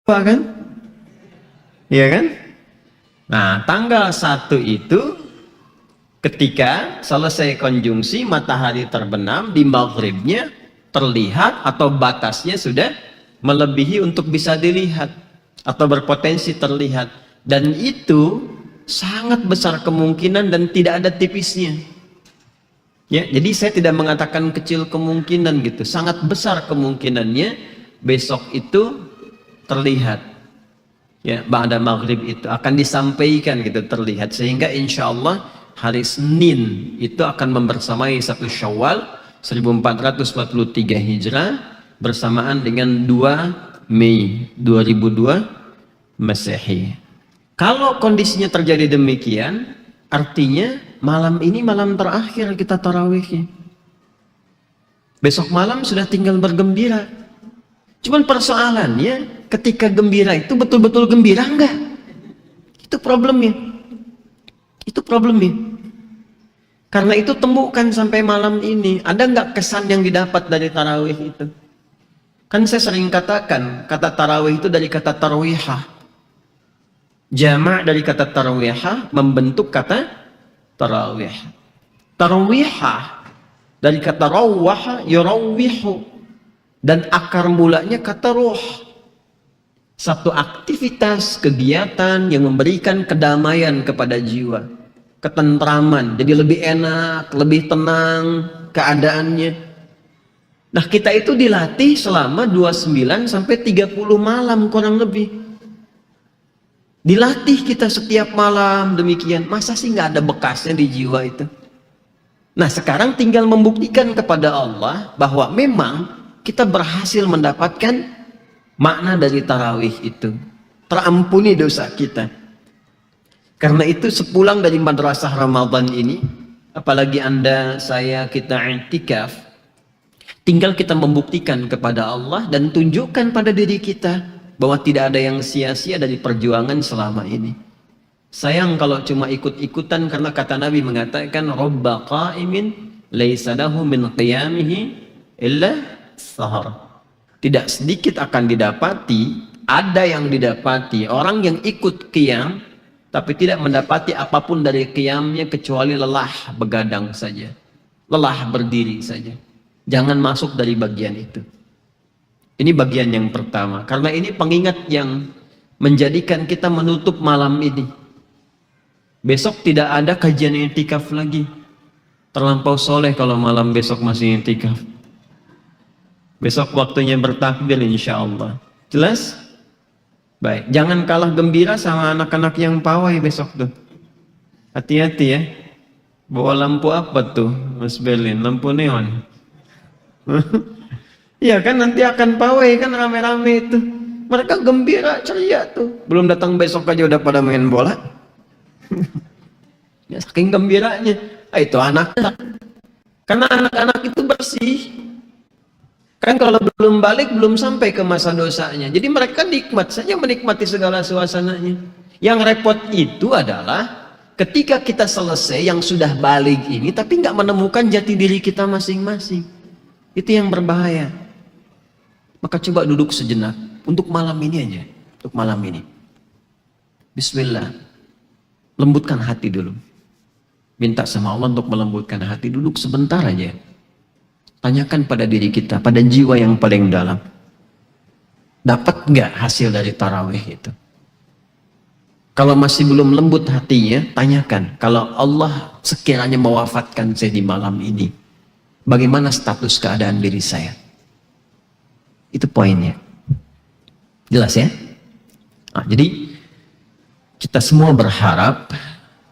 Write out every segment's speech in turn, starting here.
kan? Iya kan? Nah, tanggal 1 itu ketika selesai konjungsi matahari terbenam, di maghribnya terlihat atau batasnya sudah melebihi untuk bisa dilihat atau berpotensi terlihat, dan itu sangat besar kemungkinan dan tidak ada tipisnya. Ya, jadi saya tidak mengatakan kecil kemungkinan gitu, sangat besar kemungkinannya besok itu terlihat. Ya, ba'da maghrib itu akan disampaikan gitu, terlihat, sehingga insya Allah hari Senin itu akan membersamai 1 Syawal 1443 Hijrah bersamaan dengan 2 Mei 2002 Masehi. Kalau kondisinya terjadi demikian, artinya malam ini malam terakhir kita tarawihnya. Besok malam sudah tinggal bergembira. Cuman persoalannya, ketika gembira itu betul-betul gembira enggak? Itu problemnya. Itu problemnya. Karena itu temukan sampai malam ini, ada enggak kesan yang didapat dari tarawih itu? Kan saya sering katakan, kata tarawih itu dari kata tarawihah. Jama' dari kata tarawihah membentuk kata tarawih. Tarawihah dari kata rawwaha yurawwihu. Dan akar mulanya kata roh. Satu aktivitas, kegiatan yang memberikan kedamaian kepada jiwa, ketentraman, jadi lebih enak, lebih tenang keadaannya. Nah, kita itu dilatih selama 29 sampai 30 malam kurang lebih. Dilatih kita setiap malam demikian. Masa sih nggak ada bekasnya di jiwa itu? Nah, sekarang tinggal membuktikan kepada Allah bahwa memang kita berhasil mendapatkan makna dari tarawih itu. Terampuni dosa kita. Karena itu sepulang dari madrasah Ramadan ini, apalagi Anda, saya, kita i'tikaf, tinggal kita membuktikan kepada Allah dan tunjukkan pada diri kita bahwa tidak ada yang sia-sia dari perjuangan selama ini. Sayang kalau cuma ikut-ikutan, karena kata Nabi mengatakan robba qa'imin laisa lahu min qiyamihi illa sahar. Tidak sedikit akan didapati, ada yang didapati orang yang ikut qiyam tapi tidak mendapati apapun dari qiyamnya kecuali lelah begadang saja, lelah berdiri saja. Jangan masuk dari bagian itu. Ini bagian yang pertama, karena ini pengingat yang menjadikan kita menutup malam ini. Besok tidak ada kajian i'tikaf lagi. Terlampau soleh kalau malam besok masih i'tikaf. Besok waktunya bertakbir insya Allah. Jelas? Baik, jangan kalah gembira sama anak-anak yang pawai besok tuh. Hati-hati ya. Bawa lampu apa tuh Mas Berlin? Lampu neon. Iya kan, nanti akan pawai kan, rame-rame itu. Mereka gembira, ceria tuh. Belum datang besok aja udah pada main bola. Ya, saking gembiranya. Itu anak-anak. Karena anak-anak itu bersih. Kan kalau belum balik, belum sampai ke masa dosanya. Jadi mereka nikmat saja, menikmati segala suasananya. Yang repot itu adalah ketika kita selesai yang sudah balik ini, tapi nggak menemukan jati diri kita masing-masing. Itu yang berbahaya. Maka coba duduk sejenak untuk malam ini aja, untuk malam ini. Bismillah, lembutkan hati dulu. Minta sama Allah untuk melembutkan hati, duduk sebentar aja. Tanyakan pada diri kita, pada jiwa yang paling dalam. Dapat nggak hasil dari tarawih itu? Kalau masih belum lembut hatinya, tanyakan. Kalau Allah sekiranya mewafatkan saya di malam ini, bagaimana status keadaan diri saya? Itu poinnya. Jelas ya? Nah, jadi kita semua berharap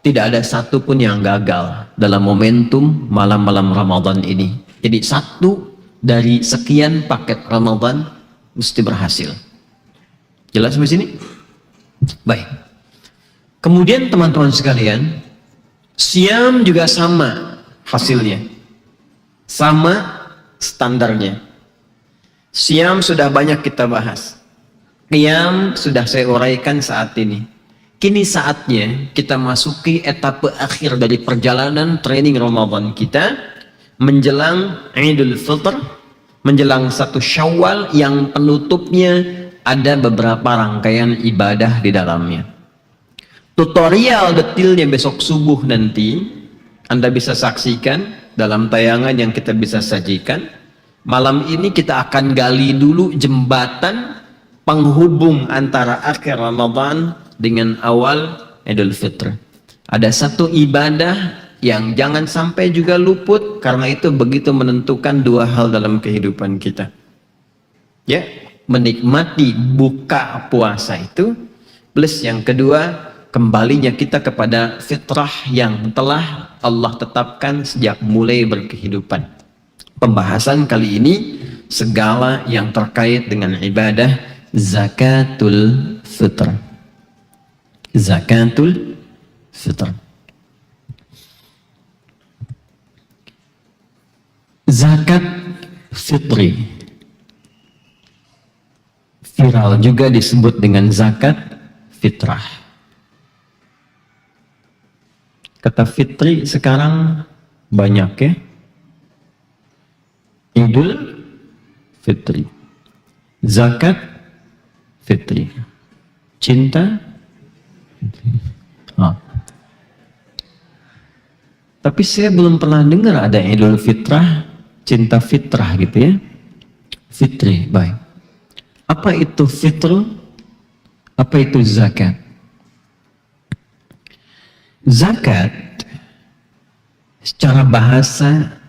tidak ada satupun yang gagal dalam momentum malam-malam Ramadan ini. Jadi satu dari sekian paket Ramadan mesti berhasil. Jelas sampai sini? Baik. Kemudian teman-teman sekalian, siam juga sama hasilnya. Sama standarnya. Siam sudah banyak kita bahas. Qiyam sudah saya uraikan saat ini. Kini saatnya kita masuki etape akhir dari perjalanan training Ramadan kita. Menjelang Idul Fitr, menjelang 1 Syawal yang penutupnya ada beberapa rangkaian ibadah di dalamnya. Tutorial detailnya besok subuh nanti Anda bisa saksikan dalam tayangan yang kita bisa sajikan. Malam ini kita akan gali dulu jembatan penghubung antara akhir Ramadan dengan awal Idul Fitri. Ada satu ibadah yang jangan sampai juga luput, karena itu begitu menentukan dua hal dalam kehidupan kita. Ya, menikmati buka puasa itu, plus yang kedua, kembalinya kita kepada fitrah yang telah Allah tetapkan sejak mulai berkehidupan. Pembahasan kali ini segala yang terkait dengan ibadah zakatul fitr. Zakatul fitr. Zakat fitri viral juga disebut dengan zakat fitrah. Kata fitri sekarang banyak ya. Idul fitri, zakat fitri, cinta tapi saya belum pernah dengar ada Idul Fitrah, cinta fitrah gitu ya. Fitri, baik. Apa itu fitr? Apa itu zakat? Zakat secara bahasa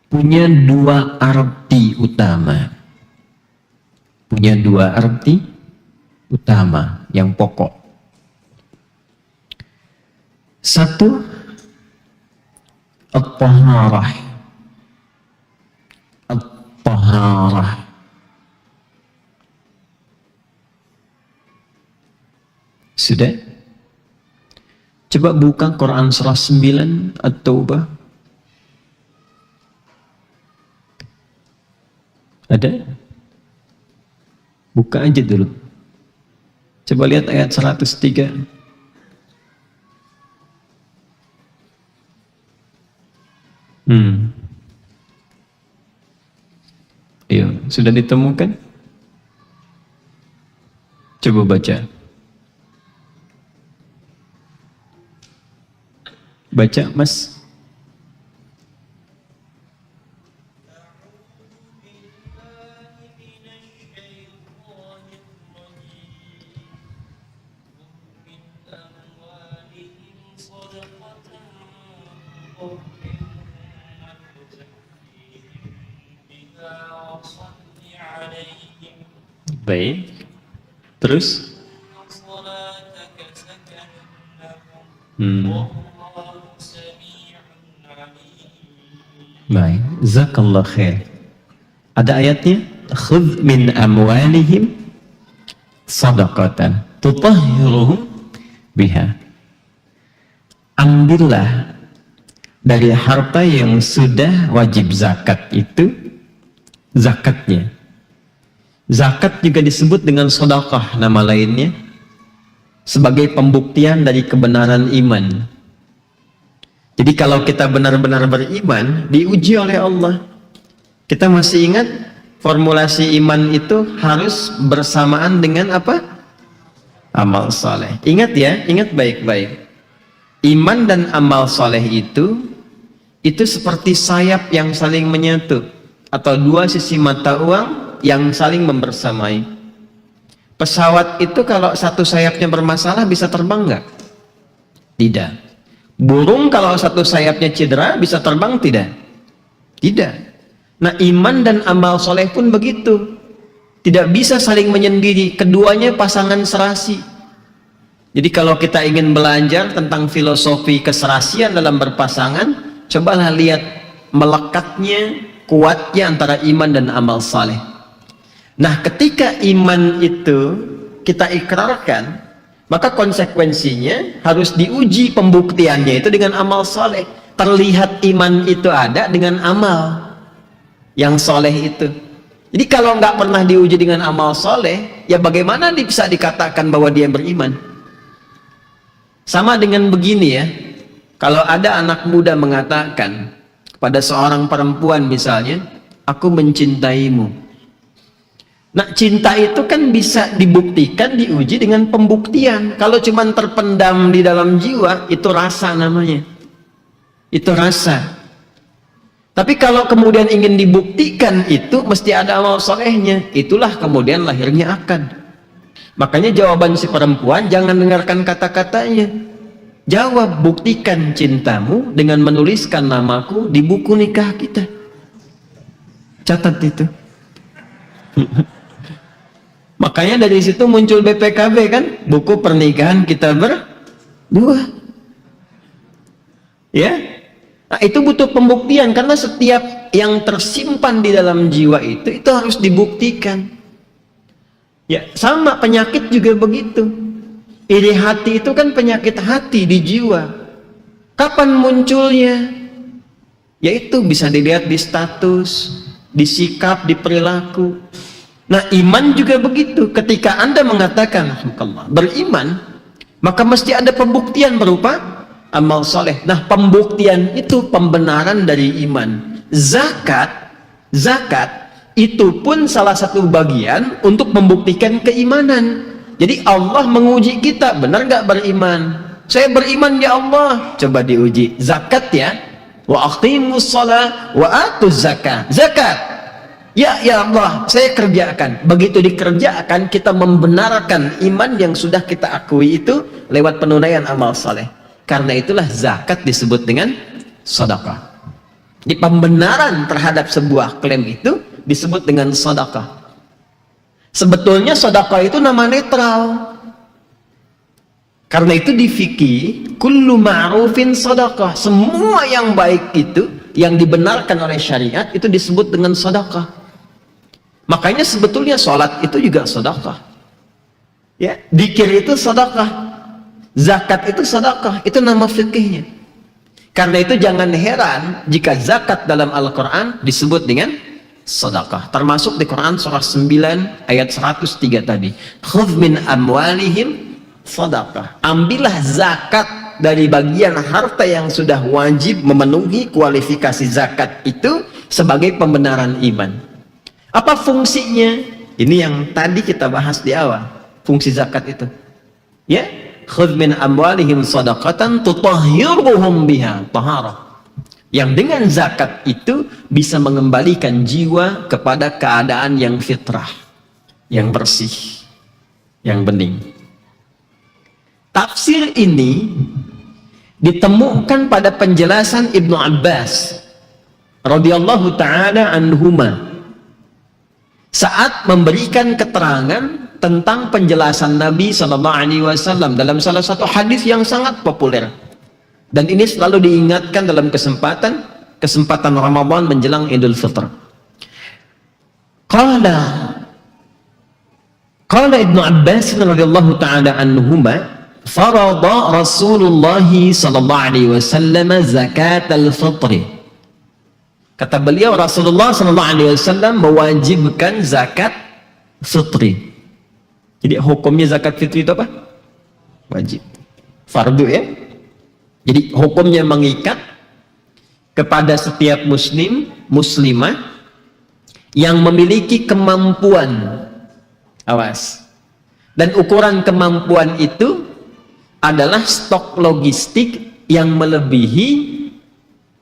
punya dua arti utama. Punya dua arti utama yang pokok. Satu, at-taharah. At-taharah. Sudah? Coba buka Quran surah 9 At-Taubah. Ada? Buka aja dulu. Coba lihat ayat 103. Iya, sudah ditemukan? Coba baca. Baca, Mas. Baik. Terus? Baik. Jazakallah khair. Ada ayatnya? Khudh min amwalihim sadaqatan tutahhiruhum biha. Ambillah dari harta yang sudah wajib zakat itu zakatnya. Zakat juga disebut dengan sedekah nama lainnya, sebagai pembuktian dari kebenaran iman. Jadi kalau kita benar-benar beriman, diuji oleh Allah. Kita masih ingat formulasi iman itu harus bersamaan dengan apa? Amal saleh. Ingat ya, ingat baik-baik. Iman dan amal saleh itu seperti sayap yang saling menyatu, atau dua sisi mata uang yang saling membersamai. Pesawat itu kalau satu sayapnya bermasalah bisa terbang nggak? Tidak. Burung kalau satu sayapnya cedera bisa terbang tidak? Tidak. Nah, iman dan amal soleh pun begitu. Tidak bisa saling menyendiri. Keduanya pasangan serasi. Jadi kalau kita ingin belajar tentang filosofi keserasian dalam berpasangan, cobalah lihat melekatnya, kuatnya antara iman dan amal saleh. Nah, ketika iman itu kita ikrarkan, maka konsekuensinya harus diuji pembuktiannya itu dengan amal saleh. Terlihat iman itu ada dengan amal yang soleh itu. Jadi kalau nggak pernah diuji dengan amal soleh, ya bagaimana bisa dikatakan bahwa dia beriman? Sama dengan begini ya, kalau ada anak muda mengatakan pada seorang perempuan misalnya, aku mencintaimu, Nah, cinta itu kan bisa dibuktikan, diuji dengan pembuktian. Kalau cuma terpendam di dalam jiwa, itu rasa namanya. Itu rasa. Tapi kalau kemudian ingin dibuktikan, itu mesti ada amal solehnya. Itulah kemudian lahirnya akad. Makanya jawaban si perempuan, jangan dengarkan kata-katanya. Jawab, buktikan cintamu dengan menuliskan namaku di buku nikah kita. Catat itu. Makanya dari situ muncul BPKB kan, buku pernikahan kita berdua. Ya, nah itu butuh pembuktian karena setiap yang tersimpan di dalam jiwa itu harus dibuktikan. Ya, sama penyakit juga begitu. Iri hati itu kan penyakit hati di jiwa. Kapan munculnya? Yaitu bisa dilihat di status, di sikap, di perilaku. Nah, iman juga begitu. Ketika Anda mengatakan beriman, maka mesti ada pembuktian berupa amal soleh. Nah, pembuktian itu pembenaran dari iman. Zakat itu pun salah satu bagian untuk membuktikan keimanan. Jadi Allah menguji kita, benar nggak beriman? Saya beriman ya Allah. Coba diuji. Zakat ya. Wa aqimus shalah wa atuz zakah. Zakat. Ya Allah, saya kerjakan. Begitu dikerjakan, kita membenarkan iman yang sudah kita akui itu lewat penunaian amal saleh. Karena itulah zakat disebut dengan sedekah. Di pembenaran terhadap sebuah klaim itu disebut dengan sedekah. Sebetulnya sedekah itu nama netral. Karena itu di fikih, kullu ma'rufin sedekah. Semua yang baik itu, yang dibenarkan oleh syariat itu disebut dengan sedekah. Makanya sebetulnya sholat itu juga sedekah. Ya, dzikir itu sedekah. Zakat itu sedekah. Itu nama fikihnya. Karena itu jangan heran jika zakat dalam Al-Quran disebut dengan sedekah. Termasuk di Quran surah 9 ayat 103 tadi. Khudh min amwalihim sedekah. Ambillah zakat dari bagian harta yang sudah wajib memenuhi kualifikasi zakat itu sebagai pembenaran iman. Apa fungsinya? Ini yang tadi kita bahas di awal. Fungsi zakat itu. Ya, khudh min amwalihim shadaqatan tutahhiruhum biha taharah. Yang dengan zakat itu bisa mengembalikan jiwa kepada keadaan yang fitrah, yang bersih, yang bening. Tafsir ini ditemukan pada penjelasan Ibnu Abbas radhiyallahu taala anhuma saat memberikan keterangan tentang penjelasan Nabi SAW dalam salah satu hadis yang sangat populer, dan ini selalu diingatkan dalam kesempatan Ramadan menjelang Idul Fitr. Qala Ibnu Abbas radhiyallahu taala anhuma, farada Rasulullah SAW zakat al-fitr. Kata beliau, Rasulullah SAW mewajibkan zakat fitri. Jadi hukumnya zakat fitri itu apa? Wajib. Fardu ya. Jadi hukumnya mengikat kepada setiap muslim, muslimah yang memiliki kemampuan. Awas. Dan ukuran kemampuan itu adalah stok logistik yang melebihi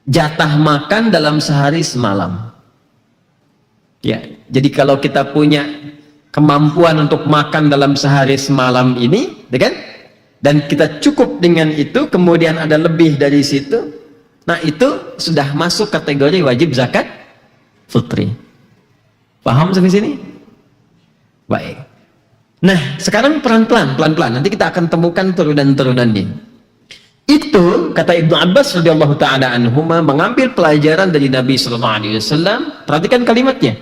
jatah makan dalam sehari semalam. Ya, jadi kalau kita punya kemampuan untuk makan dalam sehari semalam ini, ya kan? Dan kita cukup dengan itu, kemudian ada lebih dari situ, nah itu sudah masuk kategori wajib zakat fitri. Paham sampai sini? Baik. Nah, sekarang pelan-pelan, nanti kita akan temukan turunan-turunannya. Itu kata Ibnu Abbas radhiyallahu taala anhuma mengambil pelajaran dari Nabi sallallahu alaihi wasallam. Perhatikan kalimatnya.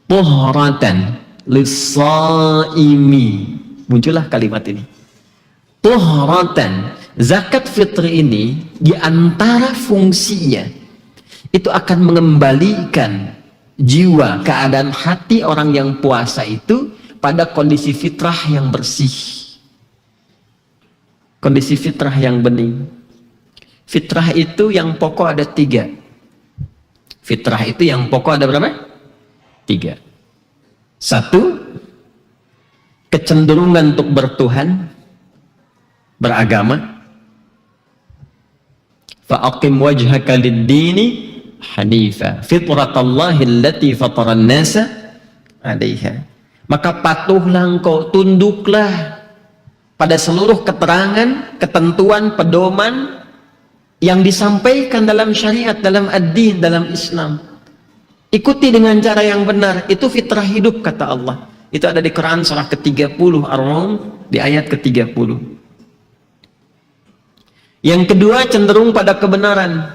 Tuhratan lis-shaimi. Muncullah kalimat ini. Tuhratan. Zakat fitri ini di antara fungsinya itu akan mengembalikan jiwa, keadaan hati orang yang puasa itu pada kondisi fitrah yang bersih. Kondisi fitrah yang bening. Fitrah itu yang pokok ada 3. Fitrah itu yang pokok ada berapa? 3. Satu, kecenderungan untuk bertuhan, beragama. Fa'aqim wajhaka lid-dini hanifa fitratallahi allati fataran nasa 'alaiha. Maka patuhlah engkau, tunduklah pada seluruh keterangan, ketentuan, pedoman yang disampaikan dalam syariat, dalam ad-din, dalam Islam. Ikuti dengan cara yang benar, itu fitrah hidup kata Allah. Itu ada di Quran surah ke-30 Ar-Rum di ayat ke-30. Yang kedua, cenderung pada kebenaran.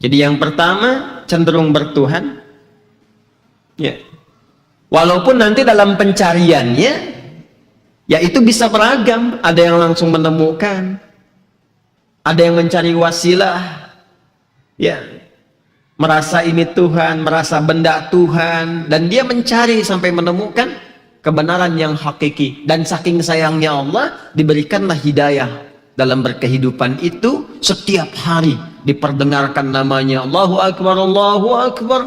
Jadi yang pertama cenderung bertuhan. Ya. Walaupun nanti dalam pencariannya ya itu bisa beragam, ada yang langsung menemukan, ada yang mencari wasilah. Ya. Merasa ini Tuhan, merasa benda Tuhan, dan dia mencari sampai menemukan kebenaran yang hakiki. Dan saking sayangnya Allah, diberikanlah hidayah dalam berkehidupan itu. Setiap hari diperdengarkan namanya, Allahu Akbar, Allahu Akbar.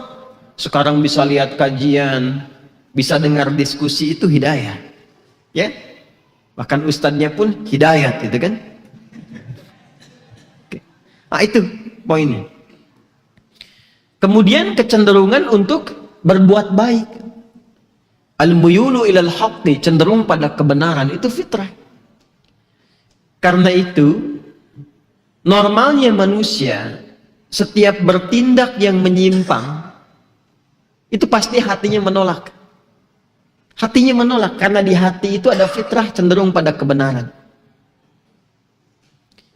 Sekarang bisa lihat kajian, bisa dengar diskusi, itu hidayah. Ya, bahkan ustadznya pun hidayat, itu kan. Oke. Nah, itu poinnya. Kemudian kecenderungan untuk berbuat baik. Al-muyulu ilal haqqi, cenderung pada kebenaran, itu fitrah. Karena itu, normalnya manusia setiap bertindak yang menyimpang, itu pasti hatinya menolak. Hatinya menolak, karena di hati itu ada fitrah cenderung pada kebenaran.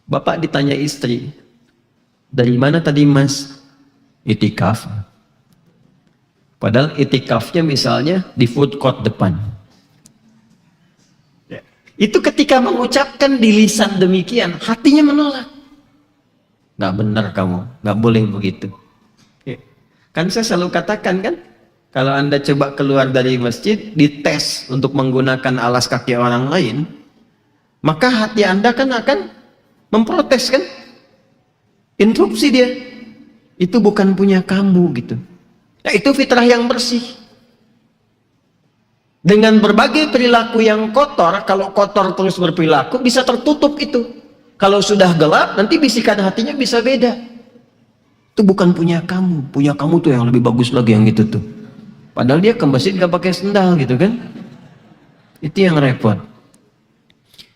Bapak ditanya istri, dari mana tadi mas? Itikaf. Padahal itikafnya misalnya di food court depan. Itu ketika mengucapkan di lisan demikian, hatinya menolak. Nggak benar kamu, nggak boleh begitu. Kan saya selalu katakan kan, kalau Anda coba keluar dari masjid, dites untuk menggunakan alas kaki orang lain, maka hati Anda kan akan memprotes kan? Interupsi dia. Itu bukan punya kamu gitu. Nah, itu fitrah yang bersih. Dengan berbagai perilaku yang kotor, kalau kotor terus berperilaku, bisa tertutup itu. Kalau sudah gelap, nanti bisikan hatinya bisa beda. Itu bukan punya kamu tuh yang lebih bagus lagi yang itu tuh. Padahal dia ke masjid gak pakai sendal gitu kan. Itu yang repot.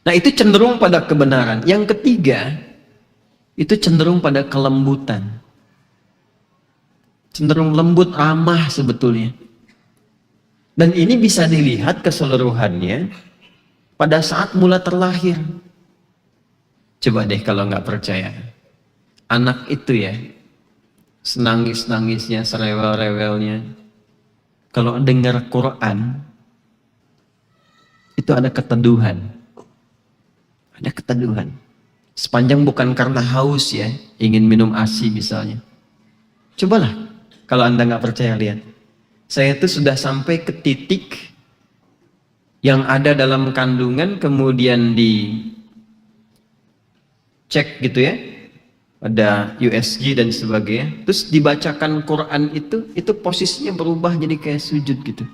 Nah, itu cenderung pada kebenaran. Yang ketiga, itu cenderung pada kelembutan. Cenderung lembut, ramah sebetulnya. Dan ini bisa dilihat keseluruhannya pada saat mula terlahir. Coba deh kalau nggak percaya. Anak itu ya, senangis-nangisnya, serewel-rewelnya. Kalau dengar Quran, itu ada keteduhan. Ada keteduhan. Sepanjang bukan karena haus ya, ingin minum ASI misalnya. Cobalah. Kalau Anda nggak percaya, lihat. Saya itu sudah sampai ke titik yang ada dalam kandungan, kemudian dicek gitu ya. Ada USG dan sebagainya. Terus dibacakan Quran itu posisinya berubah jadi kayak sujud gitu.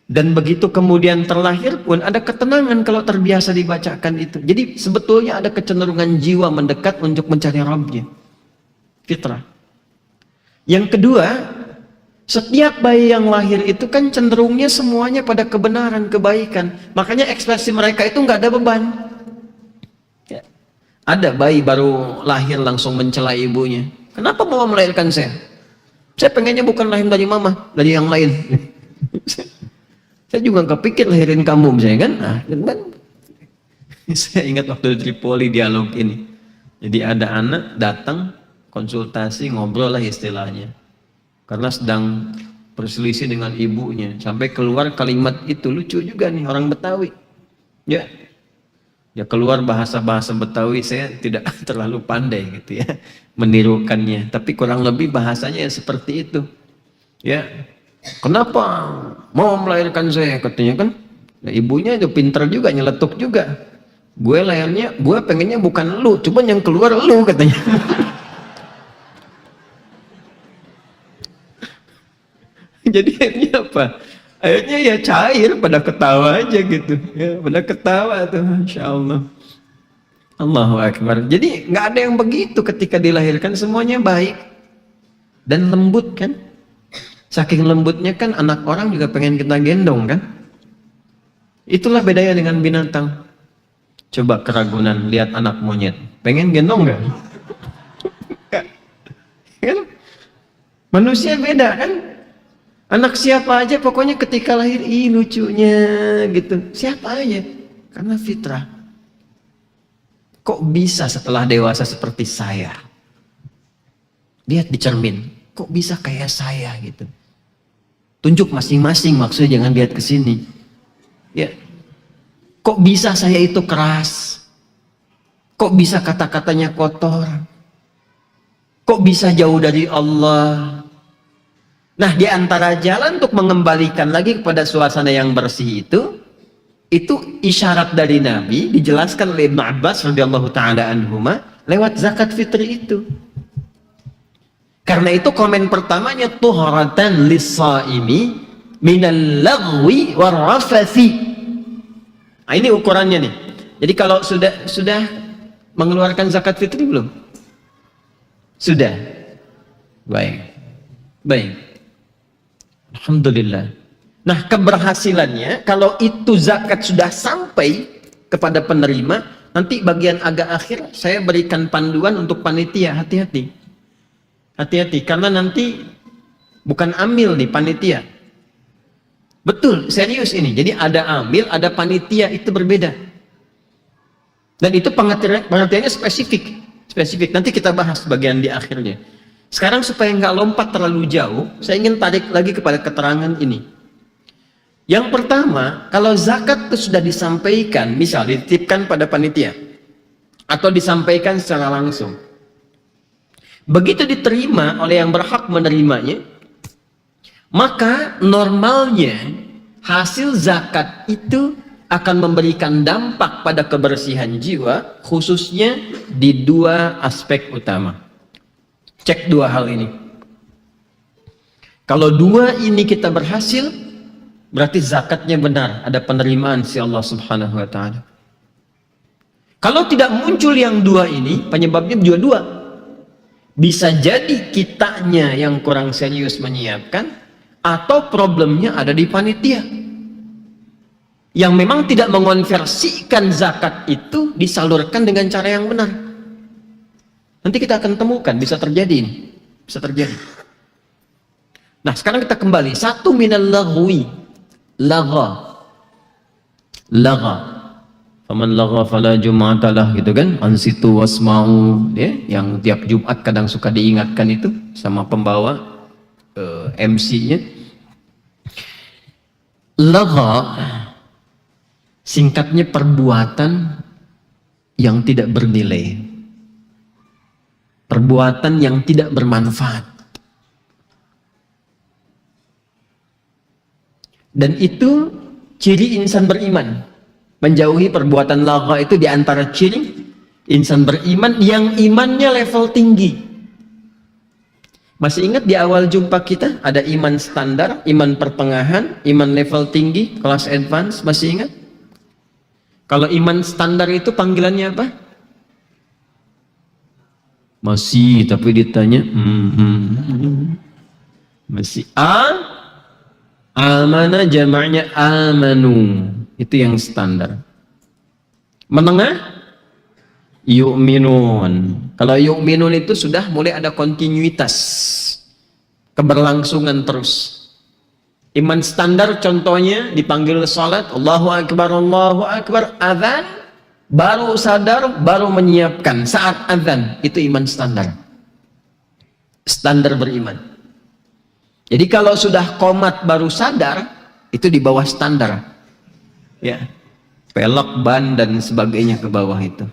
Dan begitu kemudian terlahir pun ada ketenangan kalau terbiasa dibacakan itu. Jadi sebetulnya ada kecenderungan jiwa mendekat untuk mencari Rabbnya. Fitrah. Yang kedua, setiap bayi yang lahir itu kan cenderungnya semuanya pada kebenaran, kebaikan. Makanya ekspresi mereka itu nggak ada beban. Ya. Ada bayi baru lahir langsung mencela ibunya. Kenapa mama melahirkan saya? Saya pengennya bukan lahir dari mama, dari yang lain. Saya juga nggak pikir lahirin kamu, misalnya kan? Nah, kan? Saya ingat waktu di Tripoli dialog ini. Jadi ada anak datang konsultasi, ngobrol lah istilahnya, karena sedang berselisih dengan ibunya, sampai keluar kalimat itu. Lucu juga nih orang Betawi ya, keluar bahasa-bahasa Betawi. Saya tidak terlalu pandai gitu ya menirukannya, tapi kurang lebih bahasanya seperti itu ya. Kenapa mau melahirkan saya, katanya kan. Nah, ibunya itu pinter juga, nyeletuk juga. Gue lahirnya, gue pengennya bukan lu, cuman yang keluar lu, katanya. Jadi akhirnya apa? Akhirnya ya cair, pada ketawa aja gitu. Ya, pada ketawa tuh, Masya Allah. Allahu Akbar. Jadi nggak ada yang begitu ketika dilahirkan, semuanya baik dan lembut kan. Saking lembutnya kan anak orang juga pengen kita gendong kan. Itulah bedanya dengan binatang. Coba keragunan lihat anak monyet, pengen gendong nggak? Kan? Manusia beda kan. Anak siapa aja pokoknya ketika lahir, ih lucunya gitu. Siapa aja, karena fitrah. Kok bisa setelah dewasa seperti saya? Lihat di cermin, kok bisa kayak saya gitu. Tunjuk masing-masing, maksudnya jangan lihat ke sini. Ya, kok bisa saya itu keras? Kok bisa kata-katanya kotor? Kok bisa jauh dari Allah? Nah, di antara jalan untuk mengembalikan lagi kepada suasana yang bersih itu isyarat dari Nabi, dijelaskan oleh Ibnu Abbas radhiyallahu taala anhuma lewat zakat fitri itu. Karena itu komen pertamanya tuhratan lis-shaimi minal lagwi war-rafathi. Nah, ini ukurannya nih. Jadi kalau sudah mengeluarkan zakat fitri belum? Sudah. Baik. Baik. Alhamdulillah. Nah, keberhasilannya kalau itu zakat sudah sampai kepada penerima, nanti bagian agak akhir saya berikan panduan untuk panitia, hati-hati. Hati-hati, karena nanti bukan amil nih panitia. Betul, serius ini. Jadi ada amil, ada panitia, itu berbeda. Dan itu pengertiannya spesifik. Spesifik. Nanti kita bahas bagian di akhirnya. Sekarang supaya nggak lompat terlalu jauh, saya ingin tarik lagi kepada keterangan ini. Yang pertama, kalau zakat itu sudah disampaikan, misal dititipkan pada panitia, atau disampaikan secara langsung, begitu diterima oleh yang berhak menerimanya, maka normalnya hasil zakat itu akan memberikan dampak pada kebersihan jiwa, khususnya di dua aspek utama. Cek dua hal ini. Kalau dua ini kita berhasil, berarti zakatnya benar, ada penerimaan si Allah Subhanahu wa taala. Kalau tidak muncul yang dua ini, penyebabnya juga dua. Bisa jadi kitanya yang kurang serius menyiapkan, atau problemnya ada di panitia yang memang tidak mengonversikan zakat itu disalurkan dengan cara yang benar. Nanti kita akan temukan, bisa terjadi ini, bisa terjadi. Nah, sekarang kita kembali. Satu minal lagwi, lagha, faman lagha fala jum'atalah, gitu kan? Ansitu wasma'u, ya, yang tiap Jumat kadang suka diingatkan itu sama pembawa MC-nya. Lagha singkatnya perbuatan yang tidak bernilai, perbuatan yang tidak bermanfaat. Dan itu ciri insan beriman. Menjauhi perbuatan lagha itu diantara ciri insan beriman yang imannya level tinggi. Masih ingat di awal jumpa kita ada iman standar, iman pertengahan, iman level tinggi, kelas advance, masih ingat? Kalau iman standar itu panggilannya apa? Masih, tapi ditanya masih amana jamaknya amanu, itu yang standar. Menengah yu'minun. Kalau yu'minun itu sudah mulai ada kontinuitas, keberlangsungan terus. Iman standar contohnya dipanggil salat, Allahu Akbar, azan, baru sadar, baru menyiapkan saat azan, itu iman standar. Standar beriman. Jadi kalau sudah qomat baru sadar, itu di bawah standar. Ya. Pelek, ban dan sebagainya ke bawah itu.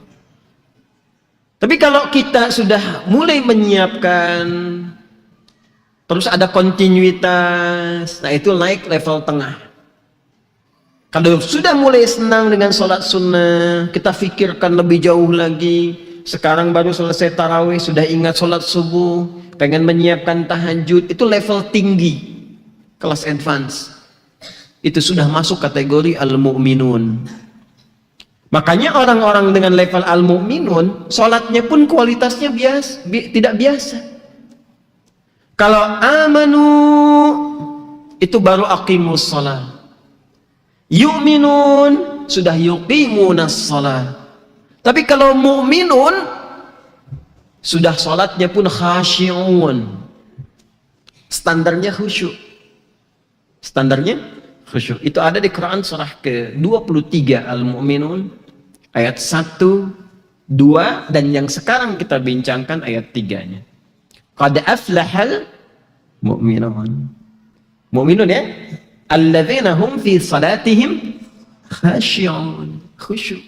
Tapi kalau kita sudah mulai menyiapkan, terus ada kontinuitas, nah itu naik level tengah. Kalau sudah mulai senang dengan sholat sunnah, kita pikirkan lebih jauh lagi. Sekarang baru selesai tarawih, sudah ingat sholat subuh, pengen menyiapkan tahajud, itu level tinggi. kelas advance. Itu sudah masuk kategori al-mu'minun. Makanya orang-orang dengan level al-mu'minun, sholatnya pun kualitasnya tidak biasa. Kalau amanu, itu baru aqimus sholat. Yu'minun, sudah yuqimunas sholat. Tapi kalau mu'minun, sudah sholatnya pun khasyi'un. Standarnya khusyuk. Standarnya khusyuk. Itu ada di Quran surah ke-23 Al-Mu'minun ayat 1, 2, dan yang sekarang kita bincangkan ayat 3-nya. Qad aflahal mu'minun. Mu'minun ya? Alladzina hum fi salatihim khasyi'un. Khusyuk.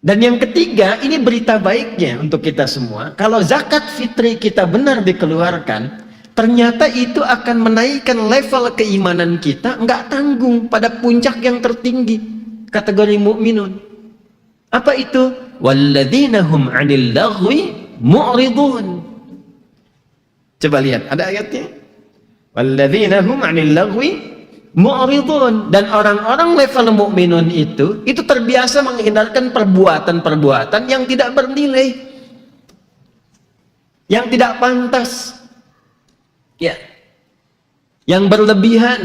Dan yang ketiga, ini berita baiknya untuk kita semua. Kalau zakat fitri kita benar dikeluarkan, ternyata itu akan menaikkan level keimanan kita, nggak tanggung pada puncak yang tertinggi, kategori mukminun. Apa itu? Walladzina hum 'anil laghwi mu'ridun. Coba lihat, ada ayatnya. Walladzina hum 'anil laghwi mu'ridun. Dan orang-orang level mukminun itu terbiasa menghindarkan perbuatan-perbuatan yang tidak bernilai, yang tidak pantas, ya, yang berlebihan,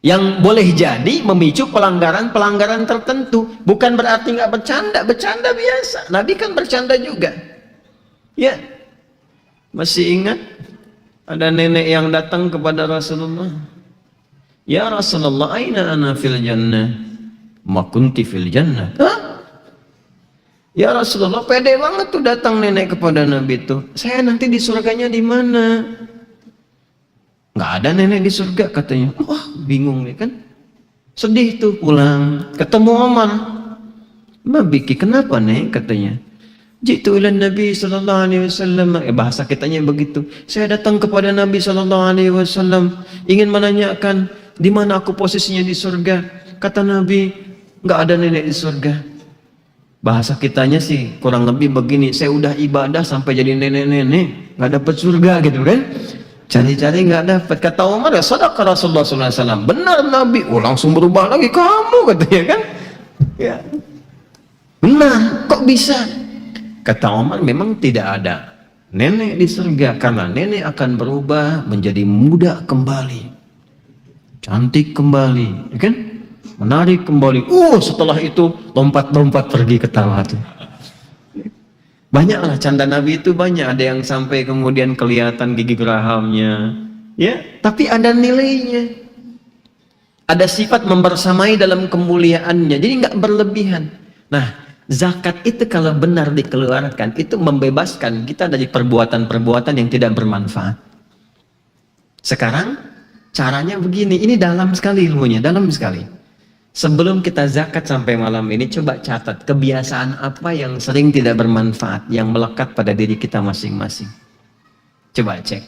yang boleh jadi memicu pelanggaran-pelanggaran tertentu. Bukan berarti nggak bercanda, bercanda biasa. Nabi kan bercanda juga, ya. Masih ingat ada nenek yang datang kepada Rasulullah, ya Rasulullah, aina ana fil jannah ma kunti fil jannah. Hah? Ya Rasulullah, pede banget tuh datang nenek kepada Nabi itu. Saya nanti di surganya di mana? Nggak ada nenek di surga katanya. Wah, bingung nih kan. Sedih tuh pulang. Ketemu Omar. Mabiki, kenapa nek? Katanya. Jitu ilan Nabi sallallahu alaihi wasallam. Bahasa kitanya begitu. Saya datang kepada Nabi sallallahu alaihi wasallam ingin menanyakan di mana aku posisinya di surga. Kata Nabi, nggak ada nenek di surga. Bahasa kitanya sih kurang lebih begini, saya udah ibadah sampai jadi nenek-nenek, nggak dapat surga gitu kan. Cari-cari nggak dapat. Kata Umar, ya sadaqa Rasulullah SAW. Benar Nabi. Oh, langsung berubah lagi kamu katanya kan. Ya. Benar, kok bisa? Kata Umar, memang tidak ada nenek di surga karena nenek akan berubah menjadi muda kembali, cantik kembali, ya kan? Menarik kembali. Setelah itu lompat-lompat pergi ketawa tuh. Banyaklah canda Nabi itu banyak. Ada yang sampai kemudian kelihatan gigi gerahamnya, ya. Tapi ada nilainya. Ada sifat membersamai dalam kemuliaannya. Jadi nggak berlebihan. Nah, zakat itu kalau benar dikeluarkan, itu membebaskan kita dari perbuatan-perbuatan yang tidak bermanfaat. Sekarang caranya begini. Ini dalam sekali ilmunya, dalam sekali. Sebelum kita zakat sampai malam ini, coba catat kebiasaan apa yang sering tidak bermanfaat, yang melekat pada diri kita masing-masing. Coba cek.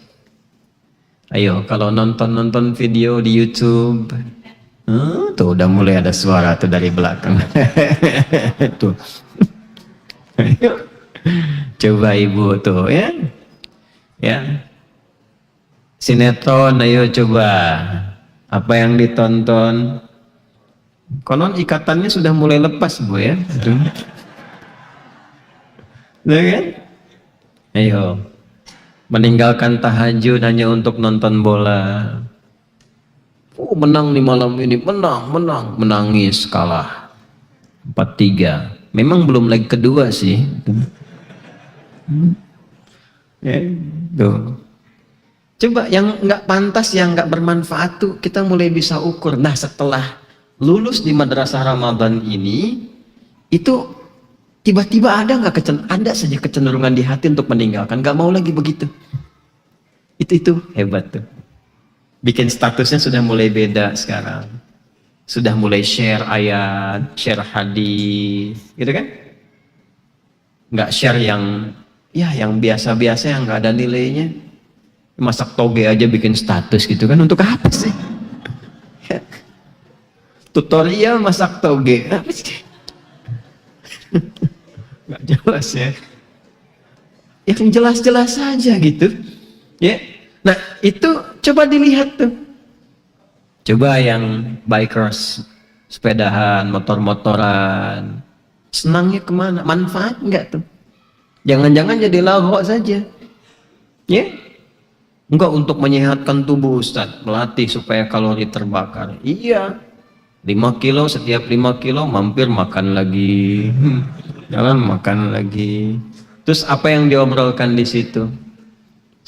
Ayo, kalau nonton video di YouTube, tuh udah mulai ada suara tuh dari belakang. Tuh. Ayo. Coba ibu tuh ya. Ya. Sinetron, ayo coba. Apa yang ditonton? Konon ikatannya sudah mulai lepas bu ya. Nah, kan? Ayo. Meninggalkan tahajud hanya untuk nonton bola. Menang di malam ini, menangis, kalah 4-3. Memang belum leg kedua sih. Ya, tuh. Coba yang nggak pantas, yang nggak bermanfaat tuh kita mulai bisa ukur. Nah, setelah lulus di madrasah Ramadan ini, itu tiba-tiba ada saja kecenderungan di hati untuk meninggalkan, nggak mau lagi begitu. Itu hebat tuh. Bikin statusnya sudah mulai beda sekarang. Sudah mulai share ayat, share hadis, gitu kan? Nggak share yang biasa-biasa yang nggak ada nilainya. Masak toge aja bikin status gitu kan, untuk apa sih? Tutorial masak toge, apa sih? Nggak jelas ya. Yang jelas-jelas saja gitu, ya. Nah, itu coba dilihat tuh. Coba yang bikers, sepedahan, motor-motoran, senangnya kemana? Manfaat enggak tuh? Jangan-jangan jadi lawak saja. Ya? Enggak untuk menyehatkan tubuh Ustaz, melatih supaya kalori terbakar. Iya. 5 kilo, setiap 5 kilo mampir makan lagi. Jalan makan lagi. Terus apa yang diobrolkan di situ?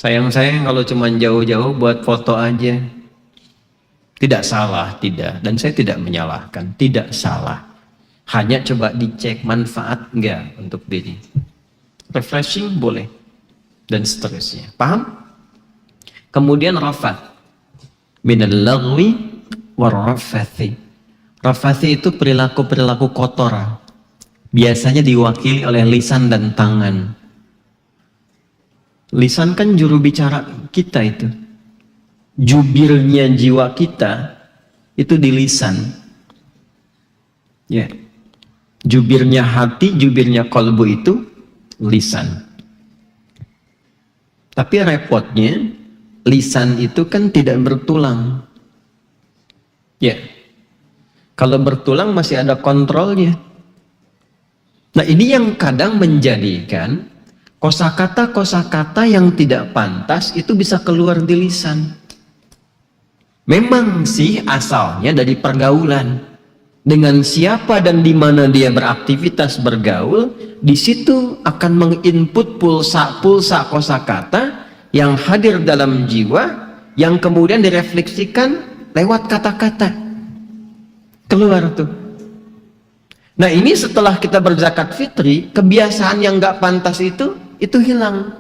Sayang-sayang kalau cuma jauh-jauh buat foto aja. Tidak salah, tidak. Dan saya tidak menyalahkan, tidak salah. Hanya coba dicek manfaat enggak untuk diri. Refreshing boleh. Dan seterusnya. Paham? Kemudian rafath. Minal lagwi warrafathi. Rafathi itu perilaku-perilaku kotor. Biasanya diwakili oleh lisan dan tangan. Lisan kan juru bicara kita itu. Jubirnya jiwa kita itu di lisan. Ya. Jubirnya hati, jubirnya kolbu itu lisan. Tapi repotnya lisan itu kan tidak bertulang. Ya. Kalau bertulang masih ada kontrolnya. Nah, ini yang kadang menjadikan kosakata-kosakata yang tidak pantas itu bisa keluar di lisan. Memang sih asalnya dari pergaulan. Dengan siapa dan di mana dia beraktivitas bergaul, di situ akan menginput pulsa-pulsa kosakata yang hadir dalam jiwa, yang kemudian direfleksikan lewat kata-kata. Keluar tuh. Nah, ini setelah kita berzakat fitri, kebiasaan yang nggak pantas itu hilang.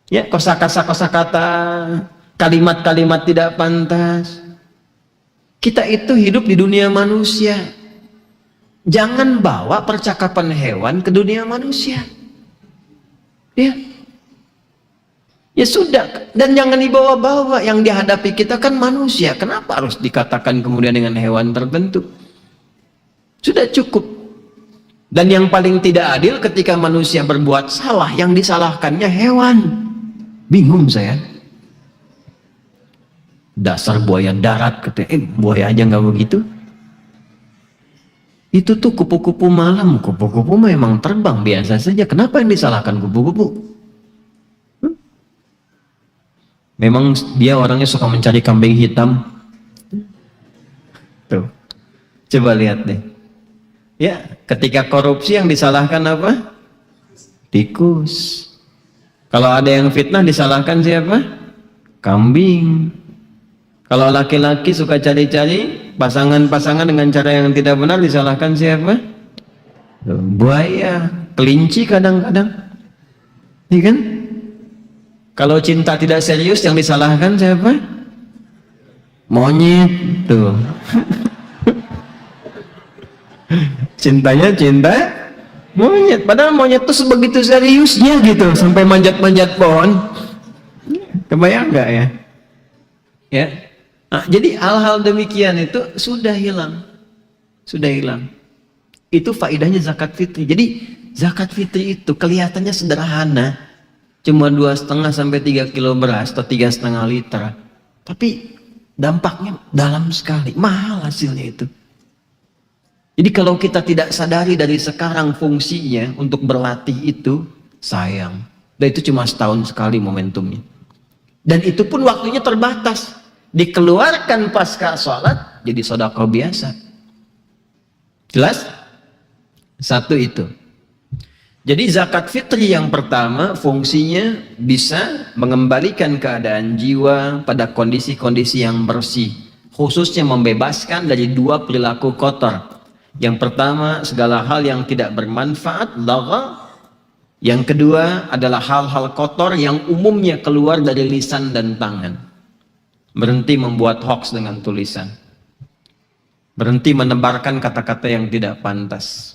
Ya, kosakata, kalimat-kalimat tidak pantas. Kita itu hidup di dunia manusia. Jangan bawa percakapan hewan ke dunia manusia. Ya. Ya sudah, dan jangan dibawa-bawa. Yang dihadapi kita kan manusia. Kenapa harus dikatakan kemudian dengan hewan tertentu? Sudah cukup. Dan yang paling tidak adil ketika manusia berbuat salah, yang disalahkannya hewan. Bingung saya. Dasar buaya darat, katanya, buaya aja nggak begitu. Itu tuh kupu-kupu malam. Kupu-kupu memang terbang biasa saja. Kenapa yang disalahkan kupu-kupu? Memang dia orangnya suka mencari kambing hitam. Tuh. Coba lihat deh. Ya, ketika korupsi yang disalahkan apa? Tikus. Kalau ada yang fitnah disalahkan siapa? Kambing. Kalau laki-laki suka cari-cari pasangan-pasangan dengan cara yang tidak benar disalahkan siapa? Buaya, kelinci kadang-kadang. Iya kan? Kalau cinta tidak serius yang disalahkan siapa? Monyet tuh. Cintanya cinta monyet, padahal monyet tuh sebegitu seriusnya gitu sampai manjat-manjat pohon. Kebayang nggak ya? Ya. Nah, jadi hal-hal demikian itu sudah hilang. Sudah hilang. Itu faedahnya zakat fitri. Jadi zakat fitri itu kelihatannya sederhana. Cuma 2,5 sampai 3 kilo beras atau 3,5 liter. Tapi dampaknya dalam sekali. Mahal hasilnya itu. Jadi kalau kita tidak sadari dari sekarang fungsinya untuk berlatih itu, sayang. Dan itu cuma setahun sekali momentumnya. Dan itu pun waktunya terbatas. Dikeluarkan pasca sholat, jadi sedekah biasa. Jelas? Satu itu. Jadi zakat fitri yang pertama fungsinya bisa mengembalikan keadaan jiwa pada kondisi-kondisi yang bersih. Khususnya membebaskan dari 2 perilaku kotor. Yang pertama segala hal yang tidak bermanfaat, lagha. Yang kedua adalah hal-hal kotor yang umumnya keluar dari lisan dan tangan. Berhenti membuat hoax dengan tulisan. Berhenti menebarkan kata-kata yang tidak pantas.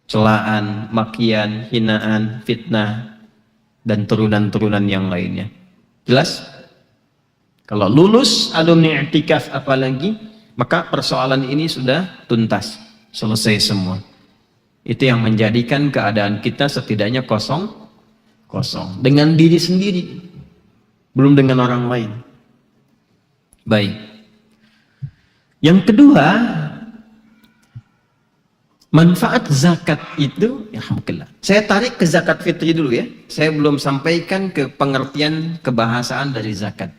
Celaan, makian, hinaan, fitnah, dan turunan-turunan yang lainnya. Jelas? Kalau lulus alumni i'tikaf apalagi, maka persoalan ini sudah tuntas, selesai semua. Itu yang menjadikan keadaan kita setidaknya kosong dengan diri sendiri. belum dengan orang lain. Baik. Yang kedua, manfaat zakat itu, alhamdulillah. Saya tarik ke zakat fitri dulu ya. Saya belum sampaikan ke pengertian kebahasaan dari zakat.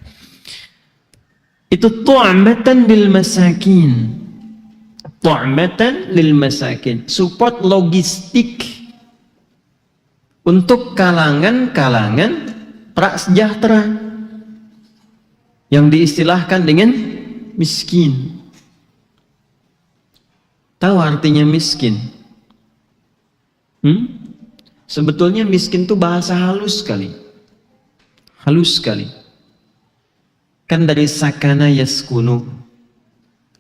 Itu tu'matan lil masakin. Tu'matan lil masakin. Support logistik untuk kalangan-kalangan prasejahtera yang diistilahkan dengan miskin. Tahu artinya miskin? Sebetulnya miskin itu bahasa halus sekali. Halus sekali. Kan dari sakana yaskunu